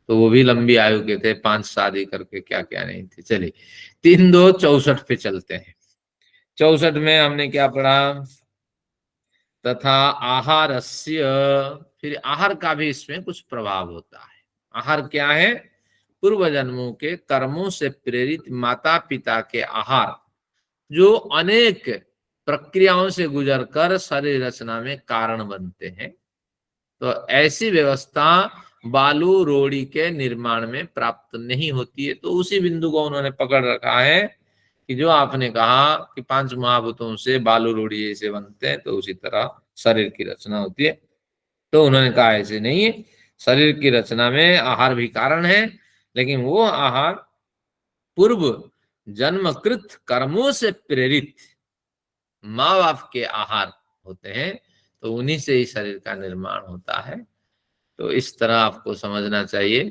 Speaker 1: तो वो भी लंबी आयु के थे, 5 शादी करके क्या क्या नहीं थे। चलिए 3-2-64 पे चलते हैं। 64 में हमने क्या पढ़ा? तथा आहारस्य, फिर आहार का भी इसमें कुछ प्रभाव होता है। आहार क्या है? पूर्व जन्मों के कर्मों से प्रेरित माता पिता के आहार, जो अनेक प्रक्रियाओं से गुजरकर शरीर रचना में कारण बनते हैं। तो ऐसी व्यवस्था बालू रोड़ी के निर्माण में प्राप्त नहीं होती है। तो उसी बिंदु को उन्होंने पकड़ रखा है कि जो आपने कहा कि 5 महाभूतों से बालू रोड़ी ऐसे बनते हैं, तो उसी तरह शरीर की रचना होती है। तो उन्होंने कहा ऐसे नहीं है, शरीर की रचना में आहार भी कारण है, लेकिन वो आहार पूर्व जन्मकृत कर्मों से प्रेरित माँ बाप के आहार होते हैं। तो उन्हीं से ही शरीर का निर्माण होता है। तो इस तरह आपको समझना चाहिए।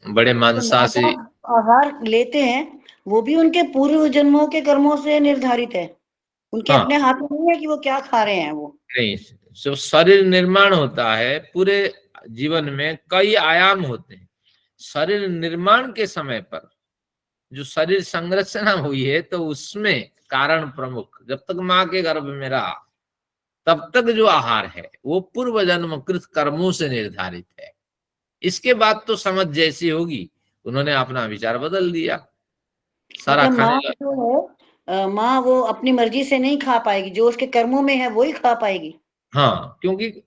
Speaker 1: बड़े मांसाहारी
Speaker 3: आहार लेते हैं वो भी उनके पूर्व जन्मों के कर्मों से निर्धारित है, उनके
Speaker 1: हाँ,
Speaker 3: अपने हाथ में नहीं है कि वो क्या खा रहे हैं। वो
Speaker 1: नहीं, जो शरीर निर्माण होता है पूरे जीवन में कई आयाम होते हैं। शरीर निर्माण के समय पर जो शरीर संरचना हुई है, तो उसमें कारण प्रमुख जब तक माँ के गर्भ में रहा तब तक जो आहार है वो पूर्व जन्मकृत कर्मों से निर्धारित है। इसके बाद तो समझ जैसी होगी, उन्होंने अपना विचार बदल दिया, सारा
Speaker 3: मतलब
Speaker 1: खाने
Speaker 3: माँ
Speaker 1: लगा।
Speaker 3: जो है, माँ वो अपनी मर्जी से नहीं खा पाएगी, जो उसके कर्मों में है वो ही खा पाएगी।
Speaker 1: हाँ, क्योंकि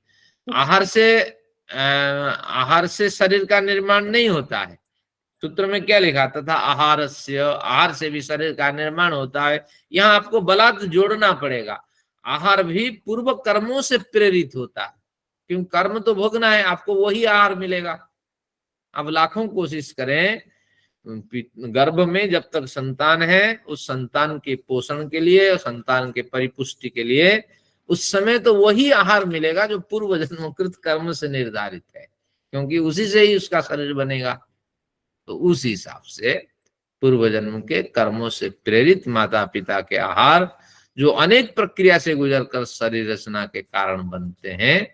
Speaker 1: आहार से शरीर का निर्माण नहीं होता है। सूत्र में क्या लिखा था? आहार से भी शरीर का निर्माण होता है। यहाँ आपको बलात् जोड़ना पड़ेगा, आहार भी पूर्व कर्मों से प्रेरित होता है, क्योंकि कर्म तो भोगना है, आपको वही आहार मिलेगा। अब लाखों कोशिश करें, गर्भ में जब तक संतान है, उस संतान के पोषण के लिए और संतान के परिपुष्टि के लिए उस समय तो वही आहार मिलेगा जो पूर्व जन्मकृत कर्म से निर्धारित है, क्योंकि उसी से ही उसका शरीर बनेगा। तो उस हिसाब से पूर्व जन्म के कर्मों से प्रेरित माता पिता के आहार, जो अनेक प्रक्रिया से गुजरकर शरीर रचना के कारण बनते हैं,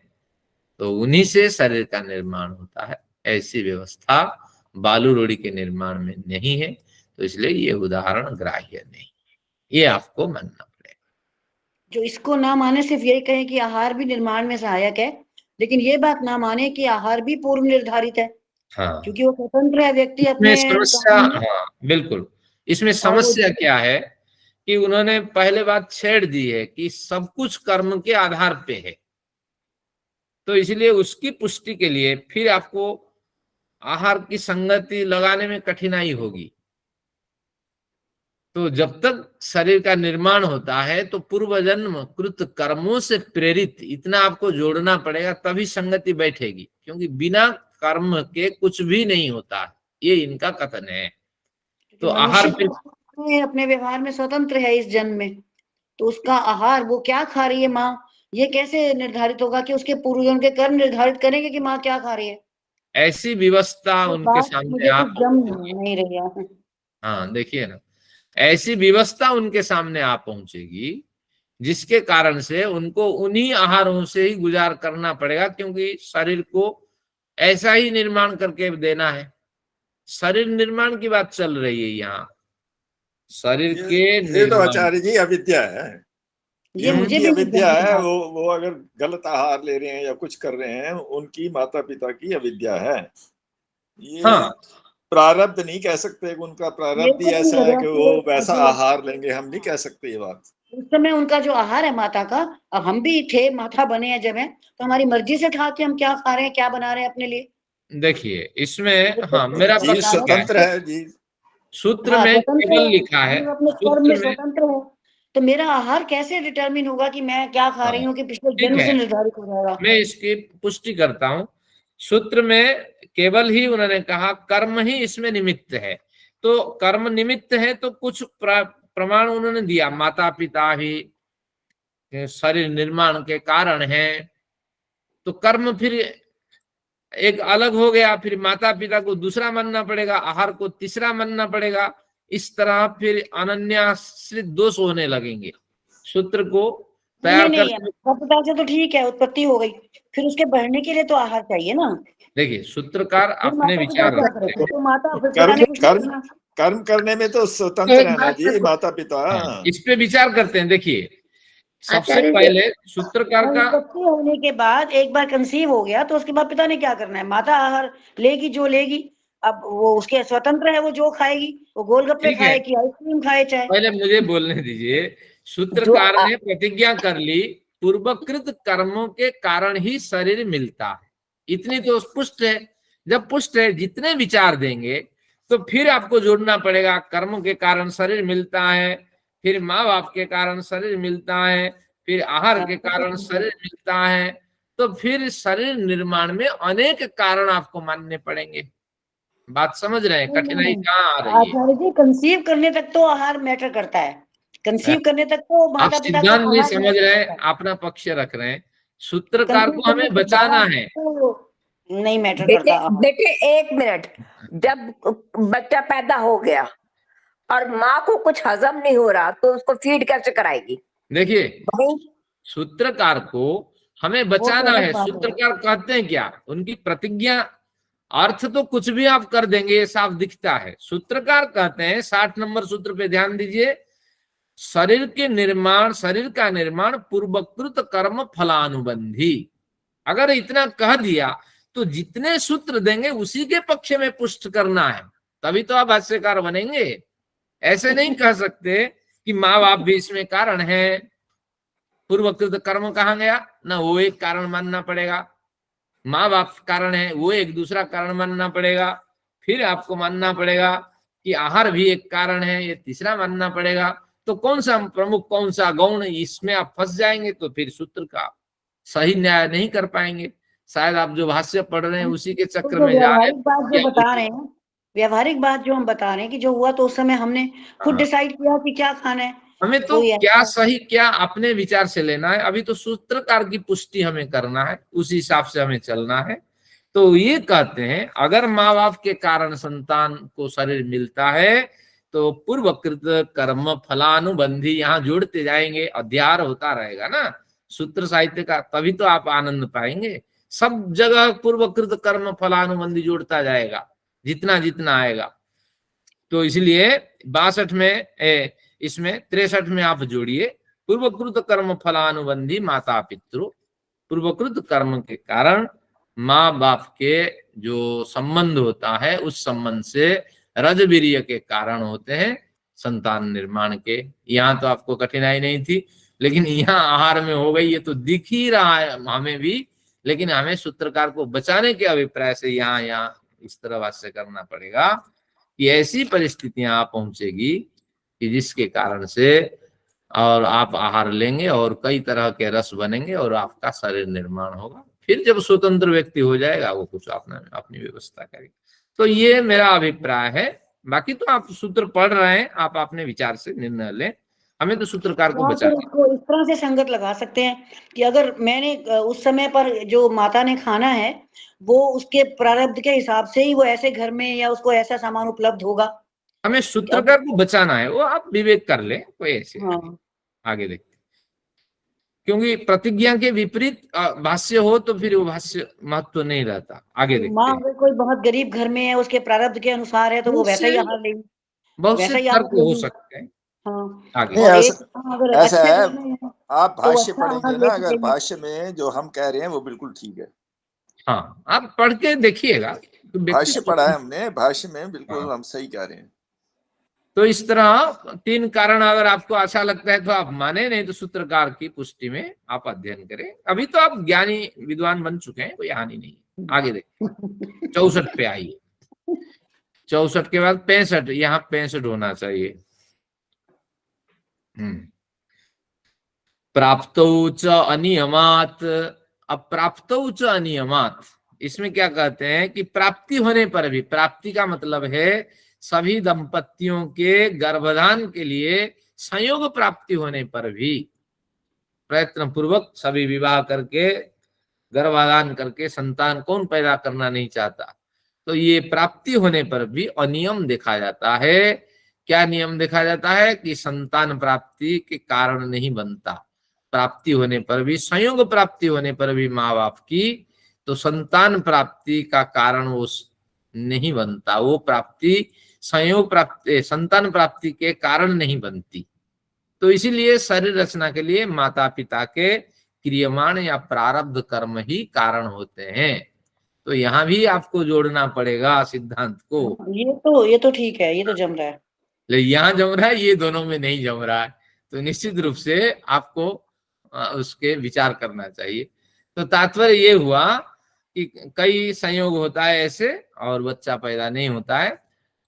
Speaker 1: तो उन्हीं से शरीर का निर्माण होता है। ऐसी व्यवस्था बालू रोड़ी के निर्माण में नहीं है। तो इसलिए ये उदाहरण ग्राह्य नहीं, ये आपको मानना पड़ेगा।
Speaker 3: जो इसको ना माने सिर्फ यही कहे कि आहार भी निर्माण में सहायक है, लेकिन ये बात ना माने कि आहार भी पूर्व निर्धारित है,
Speaker 1: हाँ,
Speaker 3: क्योंकि वो स्वतंत्र है व्यक्ति
Speaker 1: इसमें
Speaker 3: अपने
Speaker 1: समस्या,
Speaker 3: काम में।
Speaker 1: हाँ बिल्कुल, इसमें
Speaker 3: और वो
Speaker 1: समस्या क्या है कि उन्होंने पहले बात छेड़ दी है कि सब कुछ कर्म के आधार पे है। तो इसलिए उसकी पुष्टि के लिए फिर आपको आहार की संगति लगाने में कठिनाई होगी। तो जब तक शरीर का निर्माण होता है तो पूर्व जन्म कृत कर्मों से प्रेरित, इतना आपको जोड़ना पड़ेगा तभी संगति बैठेगी, क्योंकि बिना कर्म के कुछ भी नहीं होता है, ये इनका कथन है। तो आहार
Speaker 3: मनुष्य अपने व्यवहार में स्वतंत्र है इस जन्म में, तो उसका आहार वो क्या खा रही है माँ, ये कैसे निर्धारित होगा कि उसके पूर्वजों के कर्म निर्धारित करेंगे कि माँ क्या खा रही है?
Speaker 1: ऐसी व्यवस्था
Speaker 3: तो
Speaker 1: उनके
Speaker 3: बात
Speaker 1: सामने
Speaker 3: मुझे
Speaker 1: आप
Speaker 3: कुछ जम नहीं रही है।
Speaker 1: हाँ देखिए ना, ऐसी व्यवस्था उनके सामने आ पहुंचेगी जिसके कारण से उनको उन्हीं आहारों से ही गुजार करना पड़ेगा, क्योंकि शरीर को ऐसा ही निर्माण करके देना है। शरीर निर्माण की बात चल रही है यहाँ, शरीर के
Speaker 4: ये तो
Speaker 1: निर्माण।
Speaker 4: आचार्य जी अविद्या है,
Speaker 3: ये मुझे
Speaker 4: उनकी
Speaker 3: भी
Speaker 4: अविद्या
Speaker 3: नहीं
Speaker 4: है।
Speaker 3: था।
Speaker 4: वो अगर गलत आहार ले रहे हैं या कुछ कर रहे हैं, उनकी माता पिता की अविद्या है। ये
Speaker 1: हाँ
Speaker 4: प्रारब्ध नहीं कह सकते, उनका
Speaker 3: ये
Speaker 4: प्रारब्ध ही
Speaker 3: सब
Speaker 4: ऐसा है कि वो
Speaker 3: वजह
Speaker 4: वैसा
Speaker 3: से
Speaker 4: आहार लेंगे, हम नहीं कह सकते ये बात।
Speaker 3: उस समय उनका जो आहार है माता का, अब हम भी थे, माता बने हैं जब है, तो हमारी मर्जी से खाते हम क्या खा रहे हैं, क्या बना रहे हैं अपने लिए।
Speaker 1: देखिए इसमें,
Speaker 3: वो
Speaker 1: हाँ
Speaker 3: तो
Speaker 1: मेरा
Speaker 4: जीव
Speaker 1: पक्ष
Speaker 3: बताना
Speaker 1: क्या है,
Speaker 4: स्वतंत्र है जी।
Speaker 1: सूत्र
Speaker 3: हाँ
Speaker 1: में
Speaker 3: स्वतंत्र
Speaker 1: केवल
Speaker 3: है,
Speaker 1: लिखा है,
Speaker 3: जीव अपने कर्म
Speaker 1: सूत्र
Speaker 3: में
Speaker 1: में,
Speaker 3: स्वतंत्र है, तो मेरा आहार कैसे डिटरमिन होगा कि मैं क्या खा रही
Speaker 1: हाँ
Speaker 3: हूँ कि पिछले
Speaker 1: ठीक
Speaker 3: जन्म
Speaker 1: है,
Speaker 3: से निर्धारित हो जाएगा।
Speaker 1: मैं इसकी पुष्टि करता हूं। सूत्र में केवल ही उन्होंने कहा कर्म ही इसमें निमित्त है, तो कर्म निमित्त है तो कुछ प्रमाण उन्होंने दिया, माता पिता ही शरीर निर्माण के कारण है, तो कर्म फिर एक अलग हो गया, फिर माता पिता को दूसरा मानना पड़ेगा, आहार को तीसरा मानना पड़ेगा, इस तरह फिर अनन्याश्रित दोष होने लगेंगे। सूत्र को
Speaker 3: नहीं
Speaker 1: तैयार
Speaker 3: नहीं,
Speaker 1: करते,
Speaker 3: माता पिता से तो ठीक है, उत्पत्ति हो गई, फिर उसके बढ़ने के लिए तो आहार चाहिए ना।
Speaker 1: देखिए सूत्रकार
Speaker 3: फिर
Speaker 1: अपने
Speaker 3: माता पिता
Speaker 1: विचार
Speaker 3: क्या
Speaker 1: रखते
Speaker 3: करेंगे,
Speaker 1: हैं।
Speaker 3: तो माता फिर पिता
Speaker 4: कर्म
Speaker 3: ने कुछ नहीं
Speaker 4: कर्म
Speaker 3: करना।
Speaker 4: कर्म करने में तो
Speaker 1: तो
Speaker 4: स्वतंत्र
Speaker 1: एक
Speaker 4: है ना
Speaker 1: बात
Speaker 4: जी
Speaker 1: देखो,
Speaker 4: माता पिता।
Speaker 1: हाँ, इस पे विचार करते हैं। देखिए सबसे
Speaker 2: आचार्य जी
Speaker 1: पहले सूत्रकार
Speaker 3: और
Speaker 1: का,
Speaker 3: उत्पत्ति होने के बाद एक बार कंसीव हो गया तो उसके बाद पिता ने क्या करना है, माता आहार लेगी जो लेगी, अब वो उसके स्वतंत्र है, वो जो खाएगी, वो गोलगप्पे
Speaker 1: ठीक है
Speaker 3: खाए कि आइसक्रीम खाए चाहे
Speaker 1: पहले मुझे बोलने दीजिए।
Speaker 2: जो
Speaker 1: सूत्रकार ने प्रतिज्ञा कर ली पूर्वकृत कर्मों के कारण ही शरीर मिलता है, इतनी तो पुष्ट है। जब पुष्ट है, जितने विचार देंगे तो फिर आपको जोड़ना पड़ेगा, कर्मों के कारण शरीर मिलता है, फिर माँ बाप के कारण शरीर मिलता है, फिर आहार के कारण शरीर मिलता है, तो फिर शरीर निर्माण में अनेक कारण आपको मानने पड़ेंगे। बात समझ रहे हैं, कठिनाई कहाँ आ रही है?
Speaker 3: आचार्य जी कंसीव करने तक तो आहार मैटर करता है, कंसीव करने तक तो
Speaker 1: आप
Speaker 3: माता पिता का
Speaker 1: सिद्धांत नहीं
Speaker 3: आहार
Speaker 1: समझ
Speaker 3: मैटर
Speaker 1: रहे,
Speaker 3: करता है,
Speaker 1: अपना पक्ष रख रहे हैं। सूत्रकार
Speaker 3: कंसीव
Speaker 1: को
Speaker 3: करने
Speaker 1: हमें
Speaker 3: के
Speaker 1: बचाना
Speaker 3: बाद
Speaker 1: है।
Speaker 3: तो नहीं मैटर
Speaker 2: बेटे
Speaker 3: करता आहार।
Speaker 2: बेटे एक मिनट, जब बच्चा पैदा हो गया और माँ को कुछ हजम नहीं हो रहा तो उसको फीड कैसे कराएगी
Speaker 1: देखिए
Speaker 2: भाई?
Speaker 1: सूत्रकार को हमें
Speaker 3: वो तो
Speaker 1: बचाना
Speaker 3: अलग
Speaker 1: है।
Speaker 3: बात है।
Speaker 1: सूत्रकार कहते हैं क्या, उनकी प्रतिज्ञा, अर्थ तो कुछ भी आप कर देंगे ये साफ दिखता है। सूत्रकार कहते हैं 60 नंबर सूत्र पे ध्यान दीजिए, शरीर के निर्माण, शरीर का निर्माण पूर्वकृत कर्म फलानुबंधी। अगर इतना कह दिया तो जितने सूत्र देंगे उसी के पक्ष में पुष्ट करना है, तभी तो आप भाष्यकार बनेंगे। ऐसे नहीं कह सकते कि माँ बाप भी इसमें कारण है, पूर्वकृत कर्म कहाँ गया ना, वो एक कारण मानना पड़ेगा, माँ बाप कारण है वो एक दूसरा कारण मानना पड़ेगा, फिर आपको मानना पड़ेगा कि आहार भी एक कारण है, ये तीसरा मानना पड़ेगा। तो कौन सा प्रमुख, कौन सा गौण, इसमें आप फंस जाएंगे तो फिर सूत्र का सही न्याय नहीं कर पाएंगे। शायद आप जो भाष्य पढ़ रहे हैं उसी के
Speaker 3: तो
Speaker 1: चक्र
Speaker 3: जो
Speaker 1: में जा रहे
Speaker 3: व्यावहारिक
Speaker 1: हैं।
Speaker 3: बात जो बता रहे हैं, व्यावहारिक बात जो हम बता रहे हैं कि जो हुआ तो उस समय हमने खुद
Speaker 1: हाँ,
Speaker 3: डिसाइड किया कि क्या खाना है,
Speaker 1: हमें तो
Speaker 3: कोई
Speaker 1: क्या
Speaker 3: ऐसा
Speaker 1: सही क्या अपने विचार से लेना है, अभी तो सूत्रकार की पुष्टि हमें करना है, उसी हिसाब से हमें चलना है। तो ये कहते हैं अगर माँ बाप के कारण संतान को शरीर मिलता है तो पूर्वकृत कर्म फलानुबंधी, यहाँ जोड़ते जाएंगे, अध्यार होता रहेगा ना सूत्र साहित्य का, तभी तो आप आनंद पाएंगे। सब जगह पूर्वकृत कर्म फलानुबंधी जोड़ता जाएगा जितना जितना आएगा। तो इसलिए 62 में इसमें 63 में आप जोड़िए, पूर्वकृत कर्म फलानुबंधी माता पितृ, पूर्वकृत कर्म के कारण माँ बाप के जो संबंध होता है उस संबंध से रजवीर्य के कारण होते हैं संतान निर्माण के। यहाँ तो आपको कठिनाई नहीं थी, लेकिन यहाँ आहार में हो गई, ये तो दिख ही रहा है हमें भी, लेकिन हमें सूत्रकार को बचाने के अभिप्राय से यहाँ इस तरह भाष्य करना पड़ेगा कि ऐसी परिस्थितियां आ पहुंचेगी कि जिसके कारण से और आप आहार लेंगे और कई तरह के रस बनेंगे और आपका शरीर निर्माण होगा। फिर जब स्वतंत्र व्यक्ति हो जाएगा वो कुछ अपनी व्यवस्था करेगा। तो ये मेरा अभिप्राय है। बाकी तो आप सूत्र पढ़ रहे हैं, आप अपने विचार से निर्णय लें, हमें तो सूत्रकार को
Speaker 3: हाँ,
Speaker 1: बचा
Speaker 3: तो इसको इस तरह से संगत लगा सकते हैं कि अगर मैंने उस समय पर जो माता ने खाना है वो उसके प्रारब्ध के हिसाब से ही वो ऐसे घर में या उसको ऐसा सामान उपलब्ध होगा।
Speaker 1: हमें सूत्रकार को बचाना है, वो आप विवेक कर लें, कोई ऐसे
Speaker 3: हाँ,
Speaker 1: आगे देखते। क्योंकि प्रतिज्ञा के विपरीत भाष्य हो तो फिर वो भाष्य महत्व नहीं रहता। आगे देखते
Speaker 3: माँ
Speaker 1: हैं।
Speaker 3: अगर कोई बहुत गरीब घर में है, उसके प्रारब्ध के अनुसार है तो वो वैसा ही आहार लेगी,
Speaker 1: बहुत से
Speaker 3: वैसा ही
Speaker 1: तर्क
Speaker 3: आहार
Speaker 1: हो
Speaker 3: लेगी।
Speaker 1: सकते हैं।
Speaker 3: हाँ,
Speaker 1: आगे
Speaker 4: नहीं,
Speaker 3: और एक
Speaker 4: ऐसा
Speaker 3: अगर
Speaker 4: ऐसा
Speaker 3: अच्छे
Speaker 4: है,
Speaker 3: घर में है
Speaker 4: आप
Speaker 3: तो
Speaker 4: भाष्य
Speaker 3: अच्छा
Speaker 4: पढ़ेंगे
Speaker 3: आहार
Speaker 4: ना,
Speaker 3: ले
Speaker 4: अगर
Speaker 3: सकेगी।
Speaker 4: भाष्य में जो हम कह रहे हैं वो बिल्कुल ठीक है।
Speaker 1: हाँ, आप पढ़ के देखिएगा तो व्यक्ति
Speaker 4: भाष्य पढ़ा है
Speaker 1: स्वतंत्र।
Speaker 4: हमने, भाष्य में बिल्कुल
Speaker 1: हाँ।
Speaker 4: हम सही कह रहे हैं।
Speaker 1: तो इस तरह 3 कारण अगर आपको अच्छा लगता है तो आप माने, नहीं तो सूत्रकार की पुष्टि में आप अध्ययन करें। अभी तो आप ज्ञानी विद्वान बन चुके हैं, कोई हानि नहीं है। आगे देखिए 64 पे आइए। 64 के बाद 65, यहाँ 65 होना चाहिए। प्राप्तौ च अनियमात। अब प्राप्तौ च अनियमात, इसमें क्या कहते हैं कि प्राप्ति होने पर भी, प्राप्ति का मतलब है सभी दंपतियों के गर्भधान के लिए संयोग प्राप्ति होने पर भी, प्रयत्न पूर्वक सभी विवाह करके गर्भाधान करके संतान कौन पैदा करना नहीं चाहता, तो ये प्राप्ति होने पर भी अनियम देखा जाता है। क्या नियम देखा जाता है कि संतान प्राप्ति के कारण नहीं बनता। प्राप्ति होने पर भी, संयोग प्राप्ति होने पर भी माँ बाप की, तो संतान प्राप्ति का कारण वो नहीं बनता। वो प्राप्ति संयोग प्राप्ति, संतान प्राप्ति के कारण नहीं बनती। तो इसीलिए शरीर रचना के लिए माता पिता के क्रियमाण या प्रारब्ध कर्म ही कारण होते हैं। तो यहाँ भी आपको जोड़ना पड़ेगा सिद्धांत को।
Speaker 3: ये तो ठीक है, ये तो जम रहा है।
Speaker 1: लेकिन यहाँ जम रहा है, ये दोनों में नहीं जम रहा है। तो निश्चित रूप से आपको उसके विचार करना चाहिए। तो तात्पर्य ये हुआ कि कई संयोग होता है ऐसे और बच्चा पैदा नहीं होता है,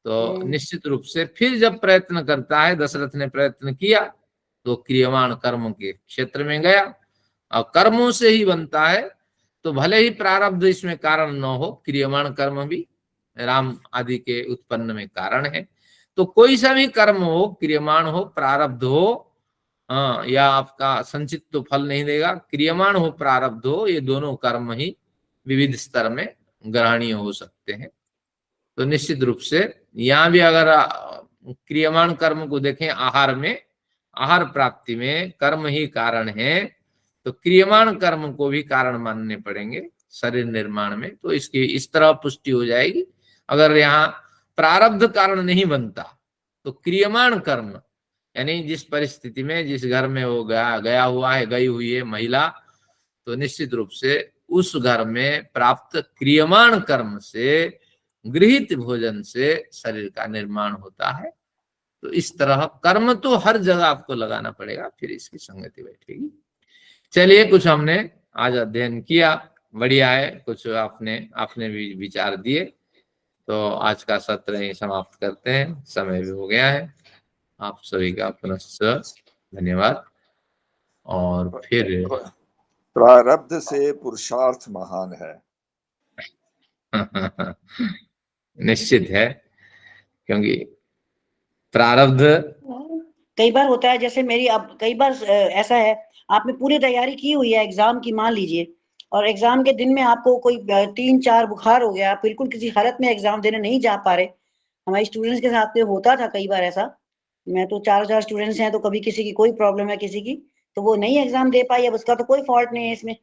Speaker 1: तो निश्चित रूप से फिर जब प्रयत्न करता है, दशरथ ने प्रयत्न किया तो क्रियमाण कर्म के क्षेत्र में गया और कर्मों से ही बनता है। तो भले ही प्रारब्ध इसमें कारण न हो, क्रियमाण कर्म भी राम आदि के उत्पन्न में कारण है। तो कोई सा भी कर्म हो, क्रियमाण हो, प्रारब्ध हो, या आपका संचित तो फल नहीं देगा, क्रियमाण हो प्रारब्ध हो, ये दोनों कर्म ही विविध स्तर में ग्रहणीय हो सकते हैं। तो निश्चित रूप से यहाँ भी अगर क्रियमाण कर्म को देखें, आहार में, आहार प्राप्ति में कर्म ही कारण है, तो क्रियमाण कर्म को भी कारण मानने पड़ेंगे शरीर निर्माण में। तो इसकी इस तरह पुष्टि हो जाएगी। अगर यहाँ प्रारब्ध कारण नहीं बनता तो क्रियमाण कर्म, यानी जिस परिस्थिति में, जिस घर में वो गया हुआ है, गई हुई है महिला, तो निश्चित रूप से उस घर में प्राप्त क्रियमाण कर्म से, गृहित भोजन से शरीर का निर्माण होता है। तो इस तरह कर्म तो हर जगह आपको लगाना पड़ेगा, फिर इसकी संगति बैठेगी। चलिए, कुछ हमने आज अध्ययन किया, बढ़िया है। कुछ आपने भी विचार दिए। तो आज का सत्र ही समाप्त करते हैं, समय भी हो गया है। आप सभी का पुनः धन्यवाद। और फिर
Speaker 4: प्रारब्ध से पुरुषार्थ महान है।
Speaker 1: निश्चित है, क्योंकि प्रारब्ध
Speaker 3: कई बार होता है, जैसे मेरी अब कई बार ऐसा है, आपने पूरी तैयारी की हुई है एग्जाम की, मान लीजिए, और एग्जाम के दिन में आपको कोई 3-4 बुखार हो गया, आप बिल्कुल किसी हालत में एग्जाम देने नहीं जा पा रहे। हमारे स्टूडेंट्स के साथ में होता था कई बार ऐसा। मैं तो 4 स्टूडेंट्स हैं, तो कभी किसी की कोई प्रॉब्लम है किसी की, तो वो नहीं एग्जाम दे पाई। अब उसका तो कोई फॉल्ट नहीं है इसमें,